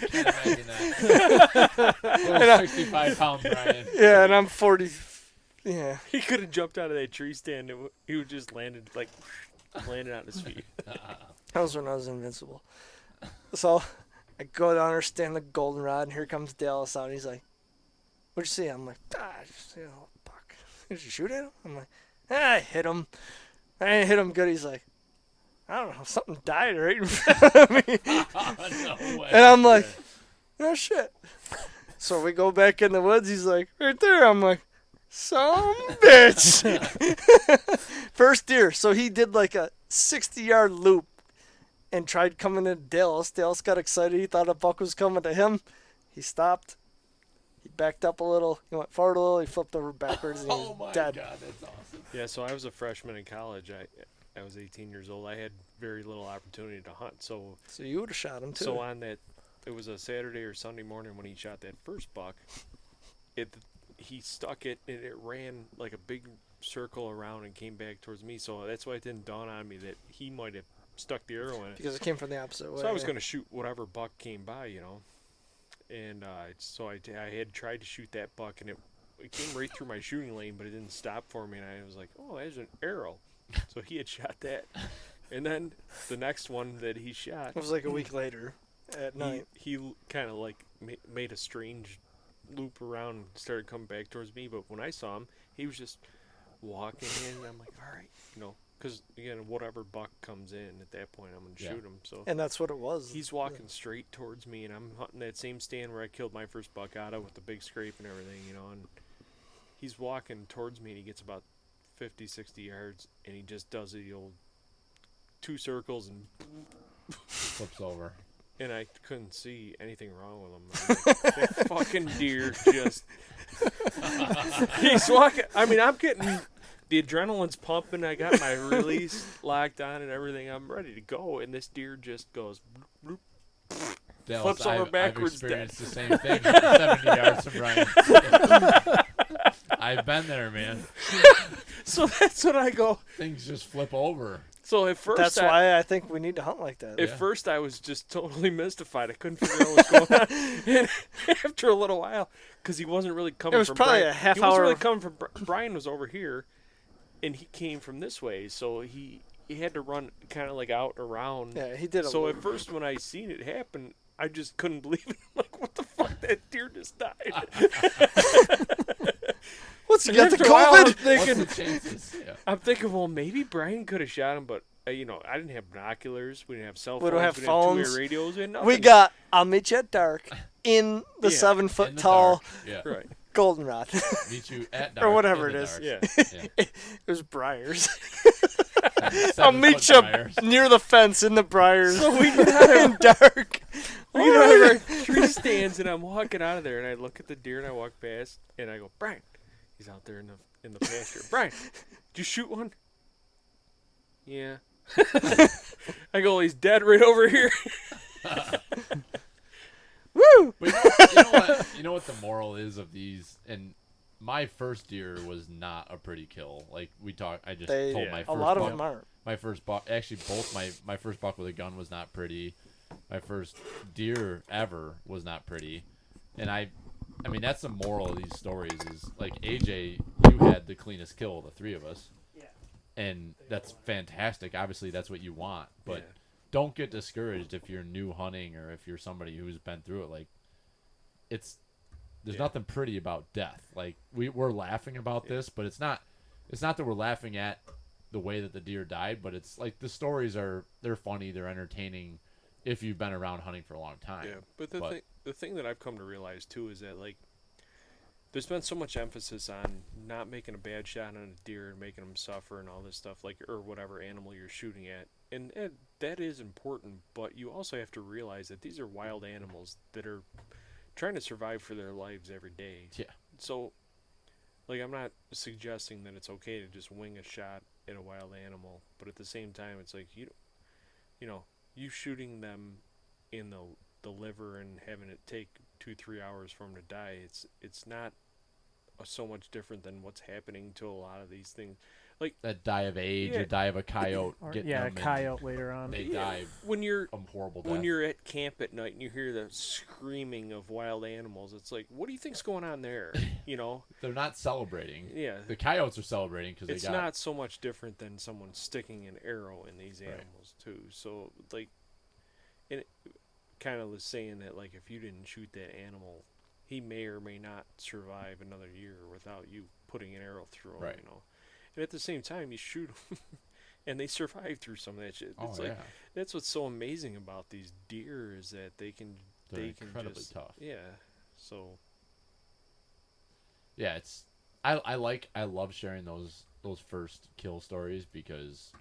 Can't imagine that. Little 65-pound Brian. Yeah, and I'm 40. Yeah. He could have jumped out of that tree stand. He would just landed on his feet. That was when I was invincible. So I go down there, stand the goldenrod, and here comes Dallas out. He's like, "What'd you see?" I'm like, I just see a little buck." "Did you shoot at him?" I'm like, I hit him. I didn't hit him good. He's like, "I don't know, something died right in front of me." No way. And I'm like, "Oh shit." So we go back in the woods. He's like, "Right there." I'm like, "Some bitch." First deer. So he did like a 60-yard loop and tried coming to Dallas. Dallas got excited. He thought a buck was coming to him. He stopped. He backed up a little. He went forward a little. He flipped over backwards and he was Oh my dead. God, that's awesome. Yeah, so I was a freshman in college. I was 18 years old. I had very little opportunity to hunt. So You would have shot him too. So on that, it was a Saturday or Sunday morning when he shot that first buck. He stuck it and it ran like a big circle around and came back towards me. So that's why it didn't dawn on me that he might have stuck the arrow in it. Because it came from the opposite way. So I was going to shoot whatever buck came by, you know. And so I had tried to shoot that buck and it came right through my shooting lane, but it didn't stop for me. And I was like, oh, there's an arrow. So he had shot that. And then the next one that he shot. It was like a week later at night. He kind of like made a strange loop around and started coming back towards me. But when I saw him, he was just walking in. And I'm like, all right, you know, because again, whatever buck comes in at that point, I'm gonna shoot him. So And that's what it was. he's walking straight towards me, and I'm hunting that same stand where I killed my first buck out of with the big scrape and everything, you know. And he's walking towards me, and he gets about 50, 60 yards, and he just does the old 2 circles and Flips over. and I couldn't see anything wrong with him. Like, that fucking deer just... He's walking... I mean, I'm getting... The adrenaline's pumping. I got my release locked on and everything. I'm ready to go. And this deer just goes... bloop, bloop, Dallas, flips over backwards, I've experienced the same thing 70 yards from Brian. I've been there, man. So that's when I go... Things just flip over. So at first... That's why I think we need to hunt like that. At first, I was just totally mystified. I couldn't figure out what was going on. And after a little while, because he wasn't really coming from... It was probably Brian. a half He wasn't hour- really coming from... Brian was over here, and he came from this way, so he had to run kind of like out around. Yeah, he did a So loop. at first, when I seen it happen, I just couldn't believe it. I'm like, what the fuck? That deer just died. What's he And got the after a while, I'm COVID? thinking, What's the chances? Yeah. I'm thinking, well, maybe Brian could have shot him, but you know, I didn't have binoculars. We didn't have cell phones. We don't have we phones. didn't have two-way radios. We had nothing. We got I'll meet you at dark in the Yeah, 7-foot In the tall dark. Yeah. right. goldenrod. Meet you at dark. Or whatever in the it is. dark. Yeah. It was briars. 7 I'll meet foot you briars. near the fence in the briars. So we get out in dark. We get out of our tree stands, and I'm walking out of there, and I look at the deer, and I walk past, and I go, Brian, he's out there in the pasture. Brian, did you shoot one? Yeah. I go, he's dead right over here. Woo! But you know what? You know what the moral is of these? And my first deer was not a pretty kill. Like we talked, I just told Yeah. my A first lot of buck. them aren't. My first buck, actually, both my first buck with a gun was not pretty. My first deer ever was not pretty, and I mean that's the moral of these stories is like AJ, you had the cleanest kill of the 3 of us. Yeah. And that's fantastic. Obviously, that's what you want, but Yeah. don't get discouraged if you're new hunting or if you're somebody who's been through it. Like, there's nothing pretty about death. Like we're laughing about this, but it's not that we're laughing at the way that the deer died, but it's like the stories they're funny, they're entertaining if you've been around hunting for a long time. Yeah, but the thing that I've come to realize too is that like there's been so much emphasis on not making a bad shot on a deer and making them suffer and all this stuff, like, or whatever animal you're shooting at. And that is important, but you also have to realize that these are wild animals that are trying to survive for their lives every day. Yeah. So, like, I'm not suggesting that it's okay to just wing a shot at a wild animal, but at the same time, it's like you shooting them in the liver and having it take 2-3 hours for them to die. It's not so much different than what's happening to a lot of these things. Like That die of age Yeah. or die of a coyote. Or, getting yeah, a them and coyote later on. They Yeah, die when you're horrible death. when you're at camp at night and you hear the screaming of wild animals, it's like, what do you think's going on there? They're not celebrating. Yeah. The coyotes are celebrating because It's they got. not so much different than someone sticking an arrow in these Right. animals too. So like, and it kind of was saying that, like, if you didn't shoot that animal, he may or may not survive another year without you putting an arrow through him. Right. And at the same time, you shoot them, and they survive through some of that shit. Oh It's yeah. like, that's what's so amazing about these deer is that they can They're they can incredibly just tough. yeah. So Yeah, it's I love sharing those first kill stories because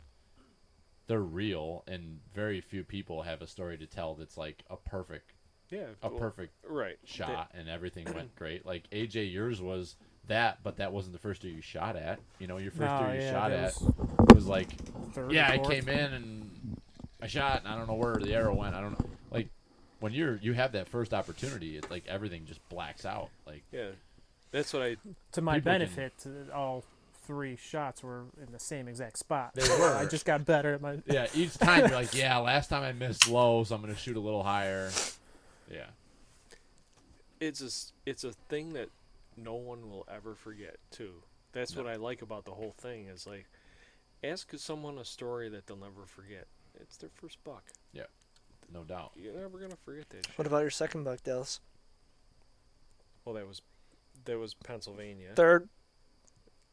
they're real and very few people have a story to tell that's like a perfect yeah, perfect right shot and everything went great. Like AJ, yours was that, but that wasn't the first deer you shot at. Your first deer you shot at was like, third yeah, or I fourth. came in and I shot and I don't know where the arrow went. I don't know. Like when you have that first opportunity, it's like everything just blacks out. Like Yeah, that's what I. To my People can- benefit, all 3 shots were in the same exact spot. They were. I just got better at my. yeah, each time you're like, yeah, last time I missed low, so I'm gonna shoot a little higher. Yeah. It's a thing that no one will ever forget too. That's No. what I like about the whole thing is, like, ask someone a story that they'll never forget. It's their first buck. No doubt. You're never gonna forget that shit. What about your second buck, Dallas? Well, that was Pennsylvania. Third?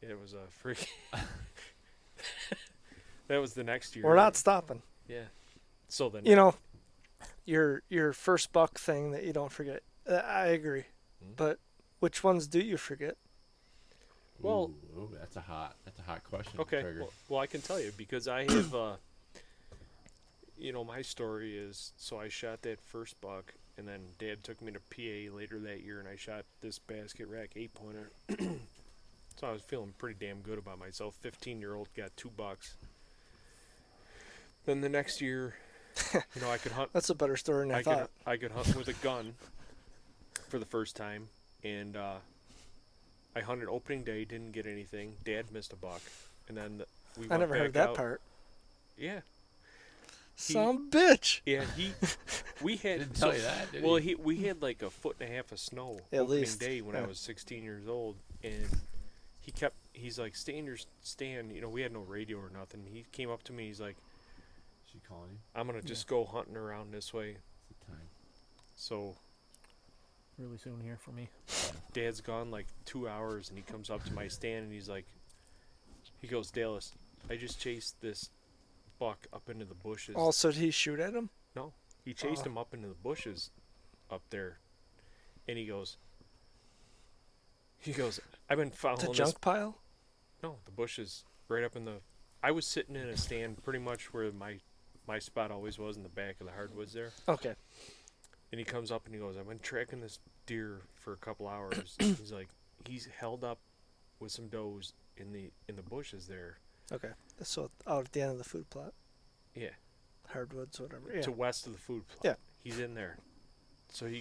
It was a freak. That was the next year. We're not stopping. Yeah. So then. Your first buck thing that you don't forget. I agree. Hmm? But which ones do you forget? Well- Ooh, that's a hot question. Okay. Trigger. Well, I can tell you because I have. My story is, so I shot that first buck, and then Dad took me to PA later that year, and I shot this basket rack 8-pointer. So I was feeling pretty damn good about myself. 15-year-old got 2 bucks. Then the next year, I could hunt. That's a better story than I thought. I could hunt with a gun for the first time, and I hunted opening day, didn't get anything. Dad missed a buck, and then we I went never back heard that out. part. Yeah, Some bitch. yeah. We had Didn't tell you that, did well, he? we had like a foot and a half of snow At opening least, day when I yeah. was 16 years old, and he's like, stay in your stand. We had no radio or nothing. He came up to me. He's like, She calling you? I'm gonna just go hunting around this way. It's the time. So Really soon here for me. Dad's gone like 2 hours, and he comes up to my stand, and he goes, Dallas, I just chased this buck up into the bushes. Oh, so did he shoot at him? No, he chased Oh. him up into the bushes up there, and he goes, I've been following The this. junk pile? No, the bushes right up in the. I was sitting in a stand pretty much where my spot always was in the back of the hardwoods there. Okay. And he comes up and he goes, I've been tracking this deer for a couple hours. He's like, he's held up with some does in the bushes there. Okay. So out at the end of the food plot. Yeah. Hardwoods, whatever. Yeah. To west of the food plot. Yeah. He's in there. So I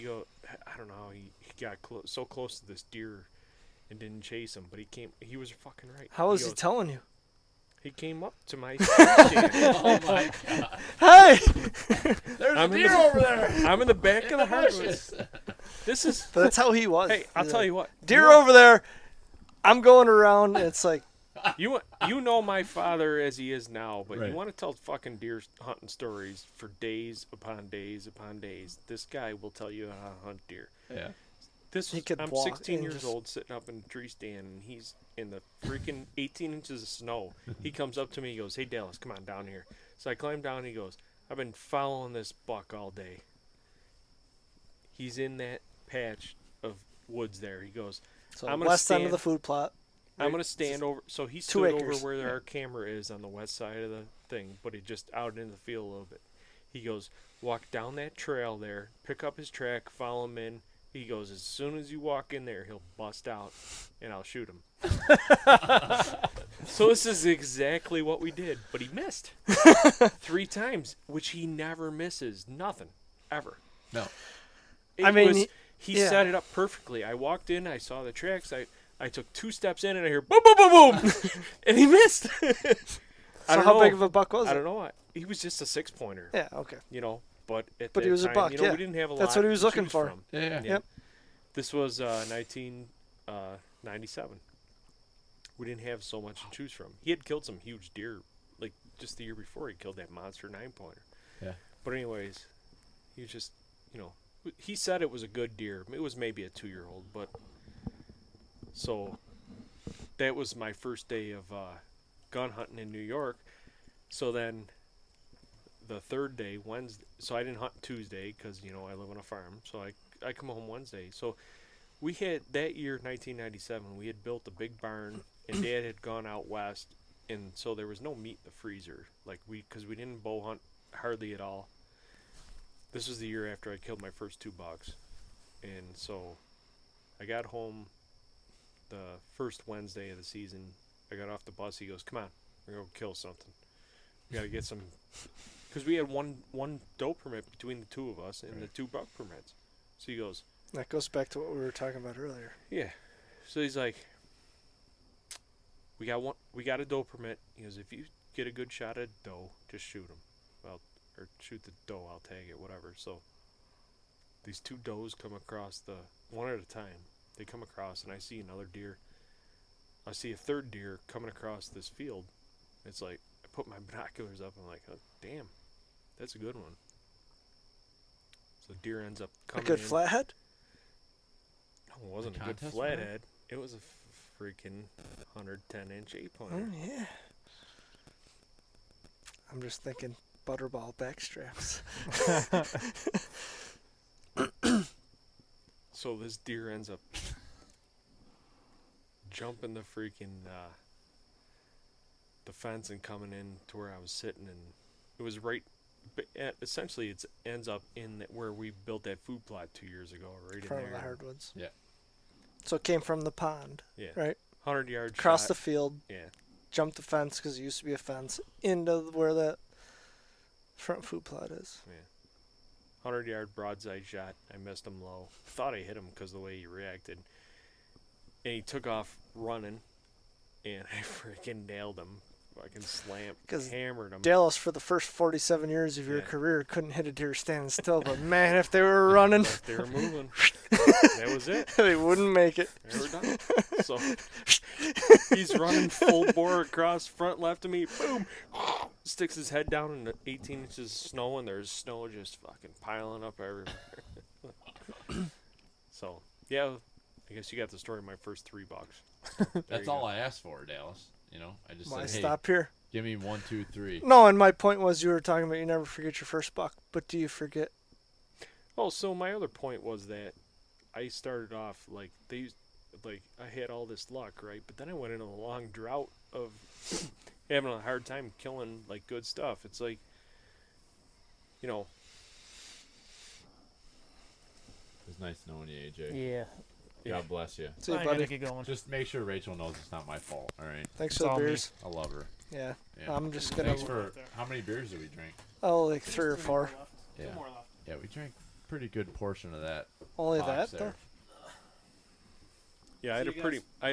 don't know how he got so close to this deer and didn't chase him, but he was fucking right. How was he goes- telling you? He came up to my stand. Oh my god! Hey! There's I'm a in deer the- over there. I'm in the back In of the the hardwoods. bushes. This is But that's how he was. hey, I'll He's tell like, you what. Deer over there. I'm going around. It's like, You know my father as he is now, but Right. you want to tell fucking deer hunting stories for days upon days upon days. This guy will tell you how to hunt deer. Yeah. He could I'm walk 16 and years just- old sitting up in a tree stand, and he's in the freaking 18 inches of snow. He comes up to me, he goes, hey, Dallas, come on down here. So I climb down, and he goes, I've been following this buck all day. He's in that patch of woods there. He goes, So I'm gonna west end of stand- the food plot. I'm Right. going to stand over. So he 2 stood acres. over where our camera is on the west side of the thing, but he just out in the field a little bit. He goes, walk down that trail there, pick up his track, follow him in. He goes, as soon as you walk in there, he'll bust out, and I'll shoot him. So this is exactly what we did, but he missed 3 times, which he never misses. Nothing. Ever. No. I mean, He yeah. set it up perfectly. I walked in, I saw the tracks, I took 2 steps in, and I hear boom, boom, boom, boom, and he missed. So how big of a buck was I it? don't know. He was just a 6-pointer, Yeah, okay. you know. But at But that he was a time, buck, you know, yeah. we didn't have a lot. That's what he was to looking choose for. from. Yeah. Yep. This was 1997. We didn't have so much to choose from. He had killed some huge deer, like just the year before. He killed that monster 9-pointer. Yeah. But anyways, he was just, you know, he said it was a good deer. It was maybe a 2-year-old, but so that was my first day of gun hunting in New York. So then the third day, Wednesday, so I didn't hunt Tuesday because, you know, I live on a farm. So I come home Wednesday. So we had, that year, 1997, we had built a big barn, and Dad had gone out west, and so there was no meat in the freezer. Like, because we didn't bow hunt hardly at all. This was the year after I killed my first 2 bucks. And so I got home the first Wednesday of the season. I got off the bus. He goes, come on, we're going to kill something. We got to get some, because we had one doe permit between the 2 of us and the 2 buck permits. So he goes, That goes back to what we were talking about earlier. yeah. So he's like, we got a doe permit. He goes, if you get a good shot at doe, just shoot him. Or shoot the doe, I'll tag it, whatever. So these 2 does come across one at a time. They come across, and I see another deer. I see a third deer coming across this field. It's like, I put my binoculars up, and I'm like, oh, damn, that's a good one. So deer ends up A coming good in. flathead? No, it wasn't a good Contest flathead. It was a freaking 110-inch 8-pointer. Oh, yeah. I'm just thinking butterball backstraps. So this deer ends up jumping the freaking the fence and coming in to where I was sitting, and it was right. Essentially, it ends up in where we built that food plot 2 years ago, right In in front there. of the hardwoods. Yeah. So it came from the pond, Yeah, right? 100-yard Across shot. the field, Yeah, jumped the fence because it used to be a fence, into where that front food plot is. 100-yard broadside shot. I missed him low. Thought I hit him because of the way he reacted, and he took off running, and I freaking nailed him. Fucking slammed, 'Cause hammered him. Dallas, for the first 47 years of your Yeah. career, couldn't hit a deer standing still. But man, if they were running, If they were moving. That was it. they wouldn't make it. They were done. So he's running full bore across front left of me. Boom. Sticks his head down in the 18 inches of snow, and there's snow just fucking piling up everywhere. So, yeah, I guess you got the story of my first 3 bucks. That's all I asked for, Dallas. You know, I just Why said, hey, stop here? give me 1, 2, 3. No, and my point was you were talking about you never forget your first buck, but do you forget? Oh, so my other point was that I started off like I had all this luck, right? But then I went into a long drought of having a hard time killing like good stuff. It's like, you know, It's nice knowing you, AJ. Yeah. God bless you. See you, I gotta buddy. get going. Just make sure Rachel knows it's not my fault. All right. Thanks It's for the all me. beers. I love her. Yeah. Yeah. I'm just gonna. Thanks for how many beers did we drink? Oh, like 3 or 4. Yeah. Two more left. Yeah, we drank a pretty good portion of that. Only box that there. yeah, I had a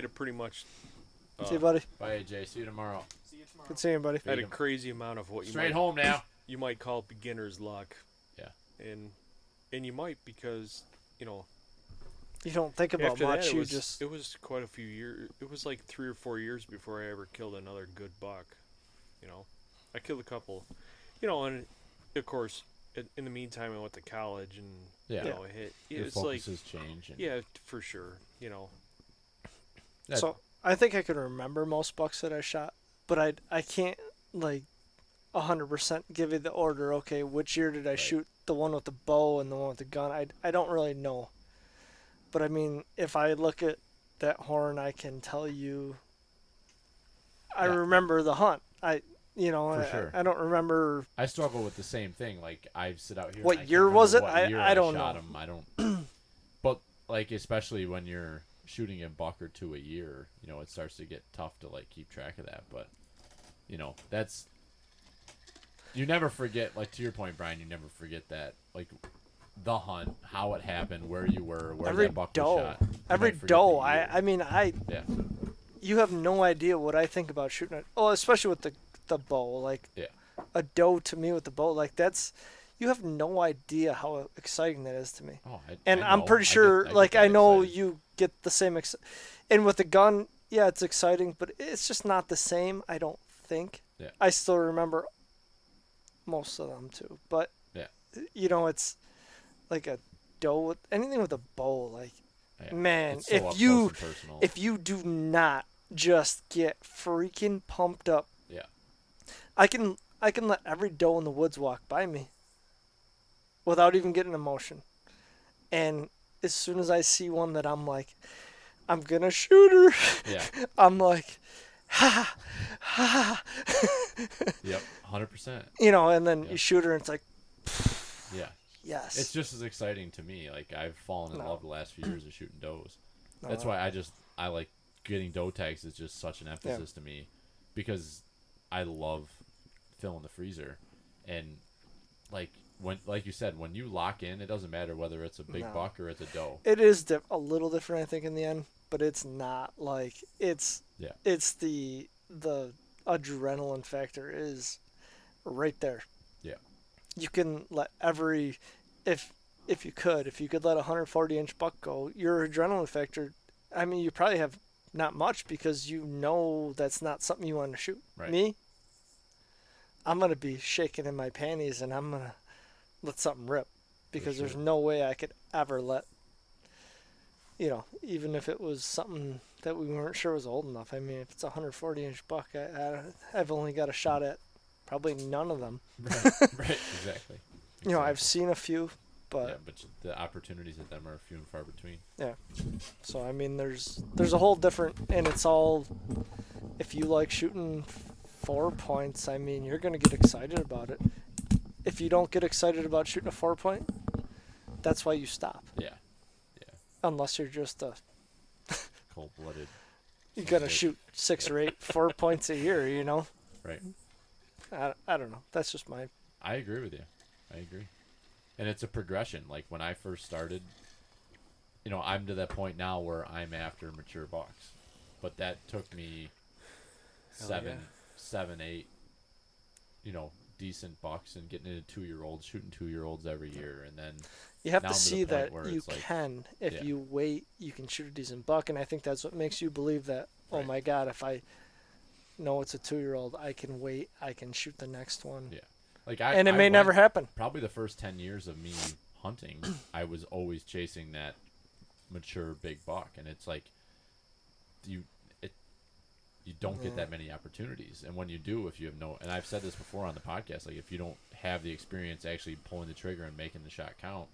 pretty much. though. See you, buddy. Bye, AJ. See you tomorrow. See you tomorrow. Good seeing you, buddy. I had a crazy amount of what Straight home now. you might call beginner's luck. Yeah. And you might because, you know, You don't think about after much. that, You it just. was quite a few years. It was like 3 or 4 years before I ever killed another good buck. You know, I killed a couple. You know, and of course, in the meantime, I went to college and Yeah. you know, Your it's like focuses change. And yeah, for sure. You know, that- So I think I can remember most bucks that I shot, but I can't like 100% give you the order. Okay, which year did I shoot the one with the bow and the one with the gun? I don't really know. But I mean, if I look at that horn, I can tell you. I Yeah. remember the hunt. For sure. I don't remember I struggle with the same thing. Like I sit out here. what and I can't year remember was it. What year I don't shot know. him. I don't. But like especially when you're shooting a buck or two a year, it starts to get tough to like keep track of that. But that's you never forget. Like to your point, Brian, you never forget that. Like the hunt, how it happened, where you were, where Every that buck doe, was shot. You every might forget doe. the year. I mean, Yeah. you have no idea what I think about shooting it. Oh, especially with the bow. Like Yeah. a doe to me with the bow, like that's you have no idea how exciting that is to me. Oh, And I I'm know. pretty I sure, get like that I know excited. you get the same. And with the gun, yeah, it's exciting, but it's just not the same. I don't think. Yeah. I still remember most of them too, but Yeah. it's like a doe with anything with a bow. Like Yeah. man, It's so up close and personal. if you do not just get freaking pumped up, Yeah. I can let every doe in the woods walk by me without even getting emotion. And as soon as I see one that I'm like, I'm gonna shoot her, Yeah. I'm like, ha, ha, Yep. 100%. and then Yeah. you shoot her and it's like, Yeah. yes. It's just as exciting to me. Like I've fallen in No. love the last few years of shooting does. No, That's no. why I like getting doe tags is just such an emphasis to me because I love filling the freezer and like you said, when you lock in, it doesn't matter whether it's a big No. buck or it's a doe. It is a little different, I think, in the end, but it's not like it's the adrenaline factor is right there. Yeah. You can let if you could let a 140-inch buck go, your adrenaline factor, I mean, you probably have not much because that's not something you want to shoot. Right. Me, I'm going to be shaking in my panties and I'm going to let something rip because sure. there's no way I could ever let, even if it was something that we weren't sure was old enough. I mean, if it's a 140-inch buck, I've only got a shot at probably none of them. Right. Right. Exactly. I've seen a few, but but the opportunities at them are few and far between. yeah. So I mean, there's a whole different, and it's all. If you like shooting 4 points, I mean, you're gonna get excited about it. If you don't get excited about shooting a 4-point, that's why you stop. Yeah. Unless you're just a, Cold-blooded. you gotta shoot 6 or 8 4 points a year. Right. I don't know. That's just my. I agree with you. I agree. And it's a progression. Like when I first started, I'm to that point now where I'm after mature bucks. But that took me Hell seven, 8, decent bucks and getting into 2-year-olds, shooting 2-year-olds every year. And then You have now to I'm to the see point that where you it's like- can. If Yeah. you wait, you can shoot a decent buck, and I think that's what makes you believe that. Oh Right. my God! If I know it's a 2-year-old, I can wait. I can shoot the next one. Yeah. Like And it I may never went- happen. Probably the first 10 years of me hunting, I was always chasing that mature big buck, and it's like you don't get that many opportunities, and when you do, if you have no, and I've said this before on the podcast, like if you don't have the experience actually pulling the trigger and making the shot count,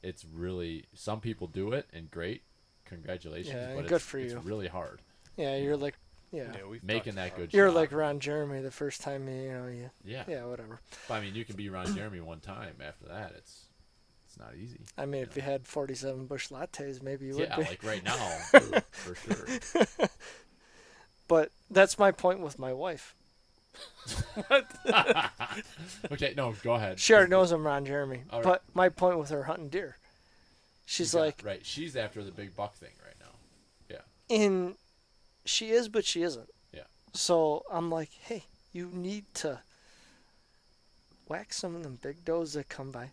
it's really, some people do it and great, congratulations, Yeah, but good it's, for it's you. really hard Yeah, you're like, yeah, we've making talked that about good you're shot. like Ron Jeremy the first time Yeah. yeah, whatever. But, I mean, you can be Ron Jeremy one time. After that, it's not easy. I mean, if you had 47 bush lattes, maybe you would Yeah, be. like right now, too, for sure. But that's my point with my wife. Okay, no, go ahead. She already knows I'm Ron Jeremy. All right. But my point with her hunting deer, she's like, right. She's after the big buck thing right now. she is, but she isn't. Yeah. So I'm like, hey, you need to whack some of them big does that come by.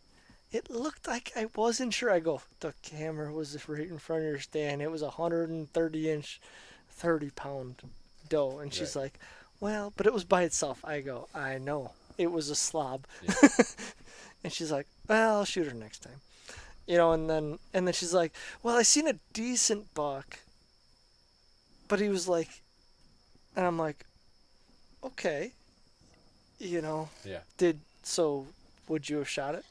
It looked like I wasn't sure. I go, the camera was right in front of your stand. It was a 130-inch, 30-pound doe. And she's Right. like, well, but it was by itself. I go, I know. It was a slob. Yeah. And she's like, well, I'll shoot her next time. And then she's like, well, I seen a decent buck. But he was like, and I'm like, okay. Yeah. So would you have shot it?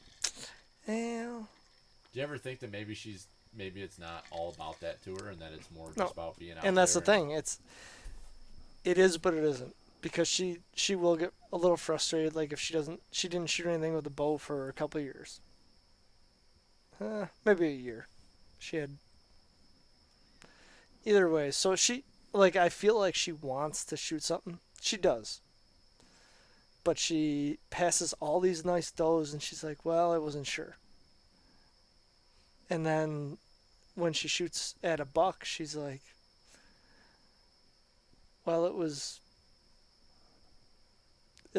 Well, Do you ever think that maybe she's maybe it's not all about that to her, and that it's more just No. about being out And that's there the thing. It is, but it isn't, because she will get a little frustrated, like if she didn't shoot anything with a bow for a couple of years. Maybe a year. She had either way. So I feel like she wants to shoot something. She does. But she passes all these nice does, and she's like, well, I wasn't sure. And then when she shoots at a buck, she's like, well, it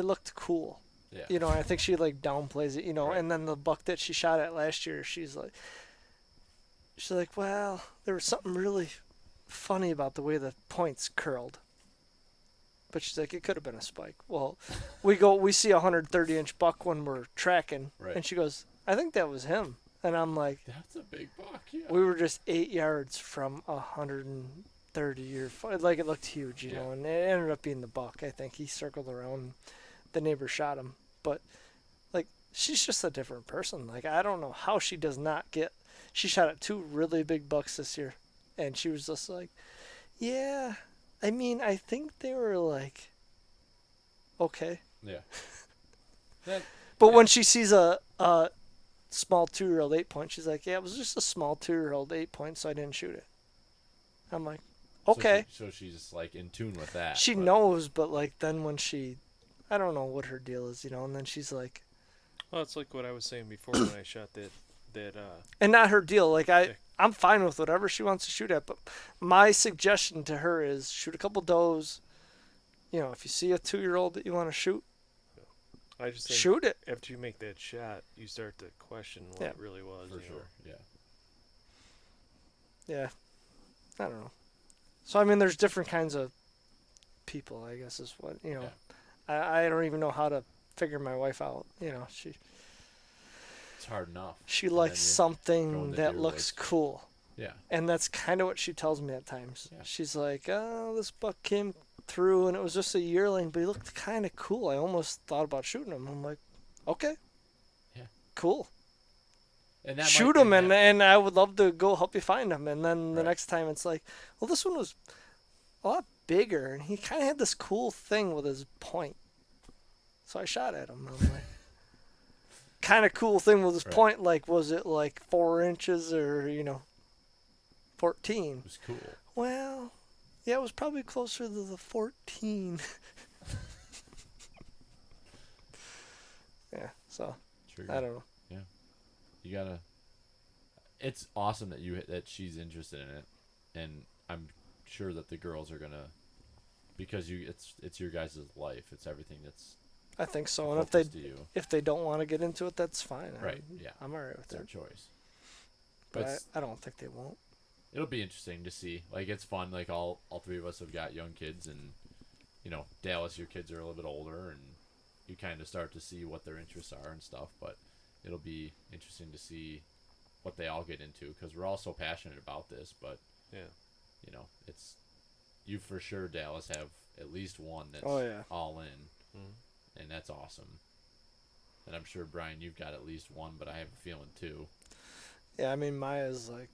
looked cool. Yeah. You know, I think she like downplays it, Right. and then the buck that she shot at last year, she's like, well, there was something really funny about the way the points curled. But she's like, it could have been a spike. Well, we see a 130-inch buck when we're tracking, Right. and she goes, I think that was him. And I'm like, That's a big buck. Yeah. we were just 8 yards from 130 like it looked huge, you know, and it ended up being the buck. I think he circled around, the neighbor shot him, but like she's just a different person. Like I don't know how she does not get. She shot at 2 really big bucks this year, and she was just like, yeah. I mean, I think they were like, okay. Yeah. But when she sees a small 2-year-old 8-point, she's like, yeah, it was just a small 2-year-old 8-point, so I didn't shoot it. I'm like, okay. So she's like in tune with that. She knows, but like then when I don't know what her deal is, and then she's like, Well, it's like what I was saying before when I shot that and not her deal. Like I'm fine with whatever she wants to shoot at, but my suggestion to her is shoot a couple does. If you see a 2-year-old that you want to shoot, I just think shoot it. after you make that shot, you start to question what it really was. For sure. Yeah. Yeah. I don't know. So I mean, there's different kinds of people, I guess is what Yeah. I don't even know how to figure my wife out. It's hard enough. She And likes then you go something in the that deer looks woods. cool. Yeah. And that's kind of what she tells me at times. Yeah. She's like, oh, this buck came through and it was just a yearling, but he looked kind of cool. I almost thought about shooting him. I'm like, okay. Yeah. Cool. And that Shoot him, and I would love to go help you find him. And then the next time it's like, well, this one was a lot bigger, and he kind of had this cool thing with his point. So I shot at him. I'm like, kind of cool thing with his point. Like, was it like 4 inches or 14? It was cool. Well, yeah, it was probably closer to the 14. Yeah, so Sure. I don't know. Yeah. You gotta. It's awesome that she's interested in it, and I'm sure that the girls are gonna, because it's your guys' life. It's everything that's. I think so. And focused to you. if they don't want to get into it, that's fine. Right. Yeah. I'm alright with It's their that. choice. But I don't think they won't. It'll be interesting to see. Like, it's fun. Like, all 3 of us have got young kids, and Dallas, your kids are a little bit older, and you kind of start to see what their interests are and stuff. But it'll be interesting to see what they all get into, because we're all so passionate about this. But it's you for sure, Dallas, have at least one that's all in, and that's awesome. And I'm sure, Brian, you've got at least one, but I have a feeling 2. Yeah, I mean, Maya's like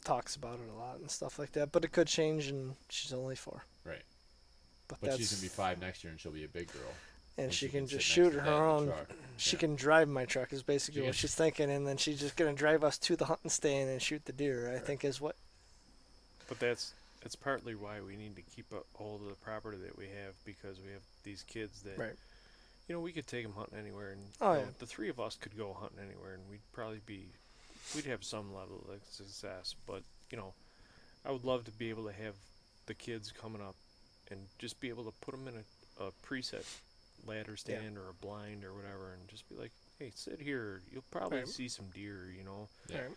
talks about it a lot and stuff like that, but it could change, and she's only 4. Right. But she's gonna be 5 next year, and she'll be a big girl. and she can just sit shoot next to her Dad in the own. truck. She Yeah. can drive my truck is basically She what can- she's thinking, and then she's just gonna drive us to the hunting stand and shoot the deer. I think is what. But that's partly why we need to keep a hold of the property that we have, because we have these kids that, Right. we could take them hunting anywhere, and Oh, yeah. the 3 of us could go hunting anywhere, and we'd have some level of success. But I would love to be able to have the kids coming up and just be able to put them in a preset ladder stand or a blind or whatever, and just be like, hey, sit here. You'll probably see some deer. Yeah. Right.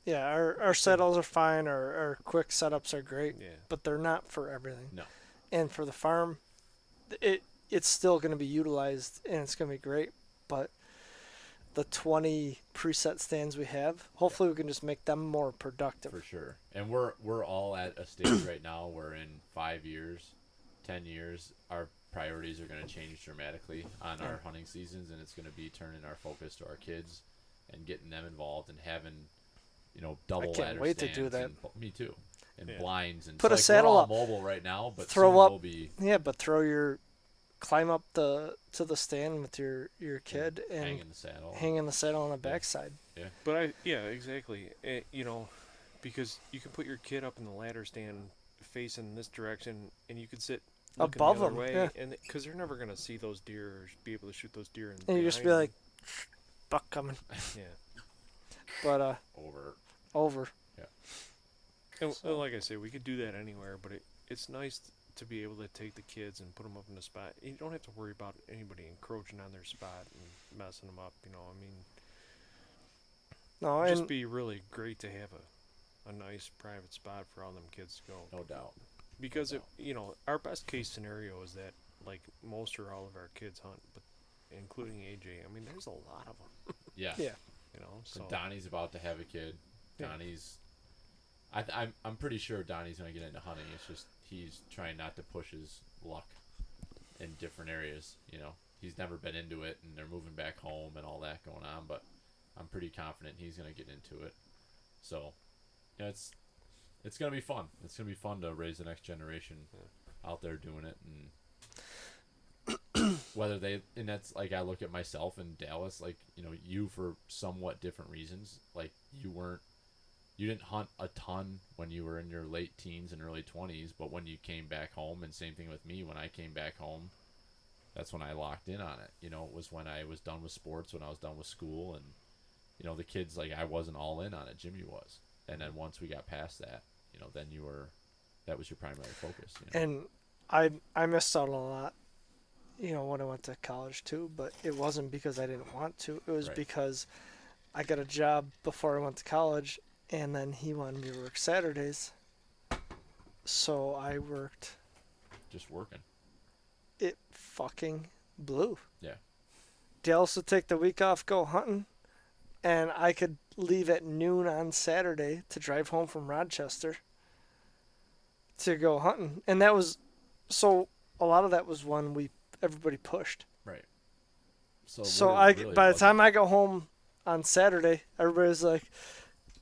Yeah, our settles are fine. Our quick setups are great, Yeah. but they're not for everything. No. And for the farm, it's still going to be utilized and it's going to be great. But the 20 preset stands we have, hopefully we can just make them more productive. For sure. And we're all at a stage right now where in 5 years, 10 years, our priorities are going to change dramatically on our hunting seasons, and it's going to be turning our focus to our kids and getting them involved and having double can't ladder wait to stands. do that. Me too. And Yeah. blinds and Put a we're saddle all up. mobile right now, but Throw soon up. we'll be Yeah, but climb up to the stand with your kid and hanging the saddle. hanging the saddle on the backside. But exactly. Because you can put your kid up in the ladder stand facing this direction, and you could sit looking Above the other them, way, yeah. and because they're never gonna see those deer or be able to shoot those deer. And you just be behind like, buck coming. them. Yeah. But over. And like I say, we could do that anywhere, but it's nice to be able to take the kids and put them up in a spot. You don't have to worry about anybody encroaching on their spot and messing them up. No, It'd just and be really great to have a nice private spot for all them kids to go. no doubt. Because our best case scenario is that like most or all of our kids hunt, but including AJ. I mean, there's a lot of them. Yes. Yeah. So So Donnie's about to have a kid. Yeah. Donnie's. I'm pretty sure Donnie's gonna get into hunting. It's just he's trying not to push his luck in different areas. He's never been into it, and they're moving back home and all that going on. But I'm pretty confident he's gonna get into it. So, it's gonna be fun. It's gonna be fun to raise the next generation out there doing it, and and that's like I look at myself in Dallas, like you for somewhat different reasons. Like you didn't hunt a ton when you were in your late teens and early 20s, but when you came back home, and same thing with me, when I came back home, that's when I locked in on it. It was when I was done with sports, when I was done with school, and the kids, like, I wasn't all in on it. Jimmy was. And then once we got past that, then that was your primary focus. And I missed out on a lot, when I went to college too, but it wasn't because I didn't want to. It was Right. because I got a job before I went to college, and then he wanted me to work Saturdays. So I worked. Just working. It fucking blew. Yeah. Dallas would take the week off, go hunting, and I could leave at noon on Saturday to drive home from Rochester to go hunting. And that was, so a lot of that was when everybody pushed. Right. So really by the wasn't- time I go home on Saturday, everybody's like,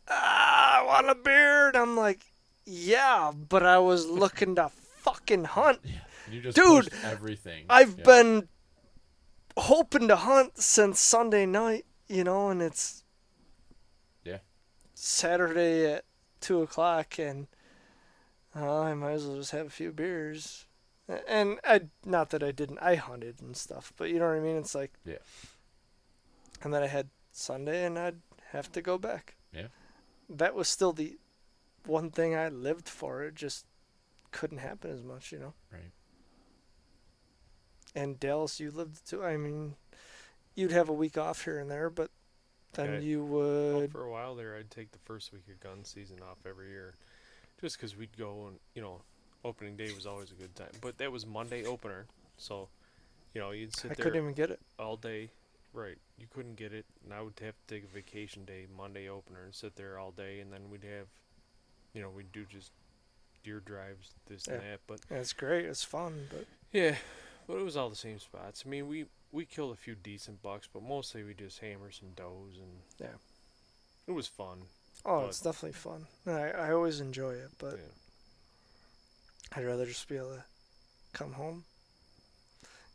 I want a beer. And I'm like, yeah, but I was looking to fucking hunt. Yeah. You just Dude, pushed everything. I've Yeah. been hoping to hunt since Sunday night, and it's Saturday at 2:00, and I might as well just have a few beers. And not that I didn't, I hunted and stuff, but you know what I mean? It's like, Yeah. And then I had Sunday, and I'd have to go back. Yeah. That was still the one thing I lived for. It just couldn't happen as much, Right. And Dallas, you lived too. I mean, you'd have a week off here and there, but then Okay. you Well, would. for a while there, I'd take the first week of gun season off every year, just because we'd go and opening day was always a good time. But that was Monday opener, so you'd sit I there couldn't even get it. all day. Right, you couldn't get it, and I would have to take a vacation day, Monday opener, and sit there all day, and then we'd have, we'd do just deer drives, this and Yeah. that. But And it's great. It's fun, but yeah, but it was all the same spots. I mean, we killed a few decent bucks, but mostly we just hammered some does, and Yeah. it was fun. oh, But- it's definitely fun. I always enjoy it, but Yeah. I'd rather just be able to come home.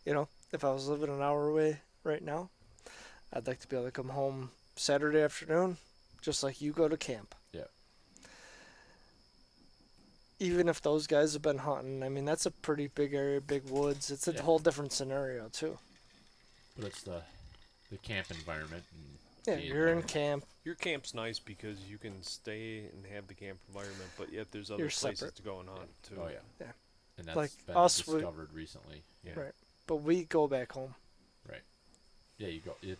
If I was living an hour away right now, I'd like to be able to come home Saturday afternoon, just like you go to camp. Yeah. Even if those guys have been hunting, I mean, that's a pretty big area, big woods. It's a Yeah. whole different scenario, too. But it's the camp environment. And Yeah, being you're in there. camp. Your camp's nice because you can stay and have the camp environment, but yet there's other You're places separate. to go and hunt too. Oh yeah. Yeah. And that's Like been us, we- discovered recently. Yeah. Yeah. Right. But we go back home, Yeah,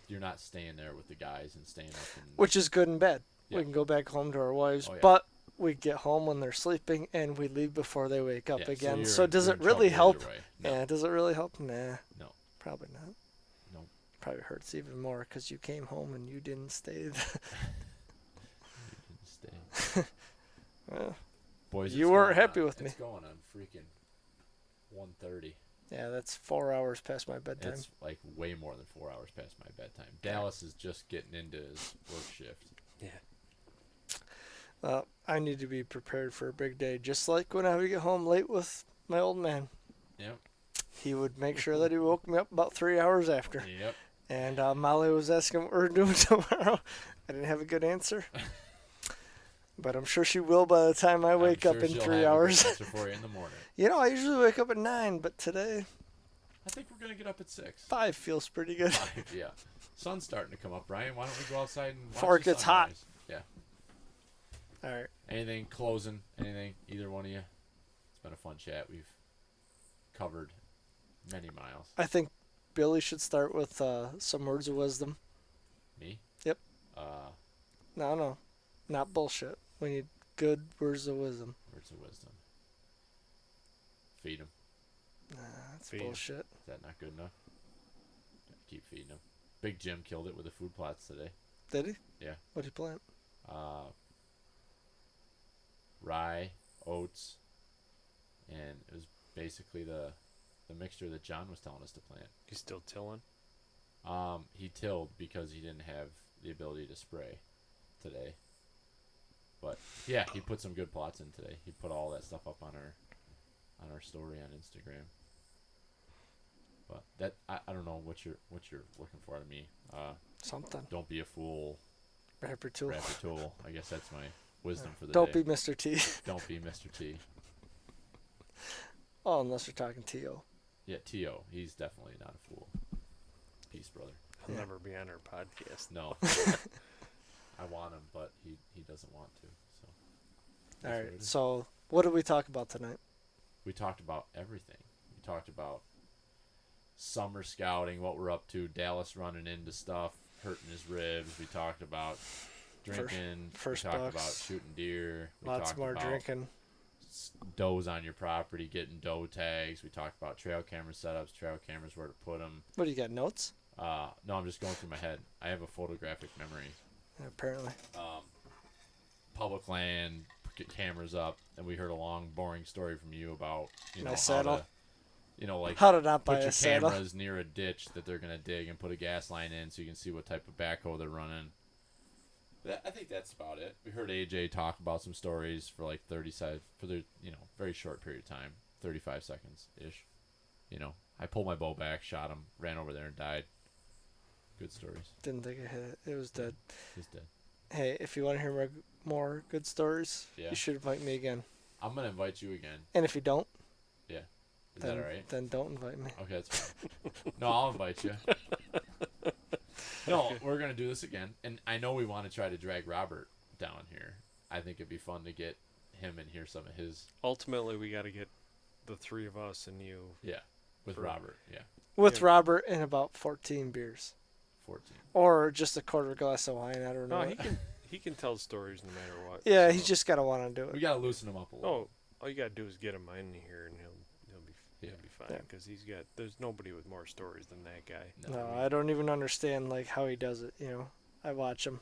you're not staying there with the guys and staying up and which is good and bad. Yeah. We can go back home to our wives, Oh, yeah. but we get home when they're sleeping, and we leave before they wake up yeah, again. you're- So does you're it in really trouble help? either way. No. Yeah, does it really help? Nah. No. Probably not. No. Probably hurts even more because you came home and you didn't stay. You can stay. Well, Boys, You it's weren't going happy on- with me. It's going on freaking 1:30. yeah, that's 4 hours past my bedtime. It's like way more than 4 hours past my bedtime. Dallas is just getting into his work shift. Yeah. I need to be prepared for a big day, just like when I would get home late with my old man. Yep. He would make sure that he woke me up about 3 hours after. Yep. And Molly was asking what we're doing tomorrow. I didn't have a good answer. But I'm sure she will by the time I wake up in 3 hours. Answer for you in the morning. I usually wake up at 9, but today I think we're gonna get up at 6. 5 feels pretty good. 5, yeah. Sun's starting to come up, Brian. Why don't we go outside and watch Before it the gets hot. sunrise? Yeah. All right. Anything closing? Anything? Either one of you? It's been a fun chat. We've covered many miles. I think Billy should start with some words of wisdom. Me? Yep. No. Not bullshit. We need good words of wisdom. Words of wisdom. Feed them. That's Feed 'em. bullshit. Is that not good enough? Keep feeding them. Big Jim killed it with the food plots today. Did he? Yeah. What'd he plant? Rye, oats, and it was basically the mixture that John was telling us to plant. He's still tilling. He tilled because he didn't have the ability to spray today. But yeah, he put some good plots in today. He put all that stuff up on our story on Instagram. But that I don't know what you're looking for out of me. Something. Don't be a fool. Rapper tool. Rapper tool. I guess that's my wisdom for the Don't day. be Mr. T. Don't be Mr. T. Oh, unless you're talking T.O. Yeah, T.O. He's definitely not a fool. Peace, brother. He'll Yeah. never be on our podcast. No. I want him, but he doesn't want to. So. All That's what it right. is. So, what did we talk about tonight? We talked about everything. We talked about summer scouting, what we're up to, Dallas running into stuff, hurting his ribs. We talked about drinking. First we talked bucks. about shooting deer. We Lots talked more about drinking. does on your property, getting doe tags. We talked about trail camera setups, trail cameras, where to put them. What do you got? Notes? No, I'm just going through my head. I have a photographic memory. Yeah, apparently. Public land, get cameras up, and we heard a long, boring story from you about My how saddle? to, like How to not buy put a your saddle. cameras near a ditch that they're gonna dig and put a gas line in so you can see what type of backhoe they're running. I think that's about it. We heard AJ talk about some stories for like 35 for the very short period of time, 35 seconds ish. I pulled my bow back, shot him, ran over there and died. Good stories. Didn't think I hit it. It was dead. He's dead. Hey, if you want to hear more good stories, Yeah. you should invite me again. I'm gonna invite you again. And if you don't, Is then, that all right? then don't invite me. Okay, that's fine. No, I'll invite you. No, we're going to do this again. And I know we want to try to drag Robert down here. I think it'd be fun to get him and hear some of his, Ultimately, we got to get the three of us and you. with For- Robert. Yeah, With Yeah. Robert and about 14 beers. 14. Or just a quarter glass of wine. I don't know. No, he can tell stories no matter what. Yeah, so- he's just got to want to do We it. got to loosen him up a little. Oh, all you got to do is get him in here and he'll be fine Yeah. because there's nobody with more stories than that guy. No, I don't even understand like how he does it. I watch him.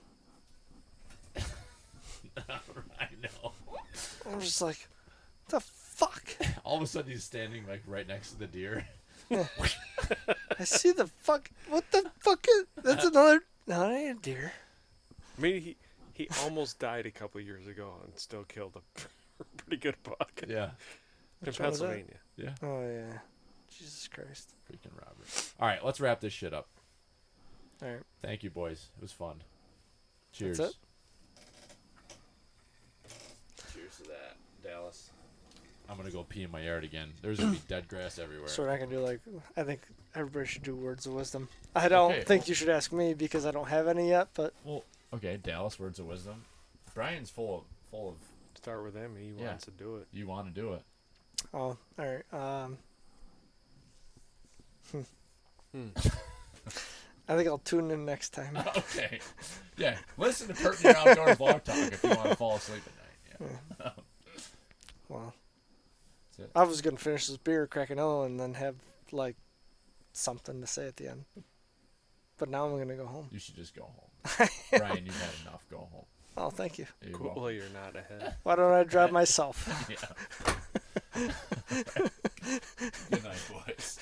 I know. I'm just like, what the fuck? All of a sudden he's standing like right next to the deer. I see the fuck. What the fuck is? That's another. No, that ain't a deer. I mean, he almost died a couple years ago and still killed a pretty good buck Yeah. in Which one was that? Pennsylvania. Yeah. Oh yeah. Jesus Christ. Freaking Robert. All right, let's wrap this shit up. All right. Thank you, boys. It was fun. Cheers. That's it? Cheers to that, Dallas. I'm gonna go pee in my yard again. There's gonna be dead grass everywhere. So we're not gonna do like. I think everybody should do words of wisdom. I don't Okay, think well- you should ask me because I don't have any yet. But Well, okay, Dallas, words of wisdom. Brian's full of. Start with him. He Yeah. wants to do it. You want to do it? all right. I think I'll tune in next time. Okay. Yeah. Listen to Pertnear Outdoors Vlog Talk if you want to fall asleep at night. Yeah. Well, That's it. I was gonna finish this beer, crack another one, and then have like something to say at the end. But now I'm gonna go home. You should just go home. Brian, you've had enough. Go home. Oh, thank you. You're Cool, welcome. you're not ahead. Why don't I drive myself? Yeah. Good night, boys.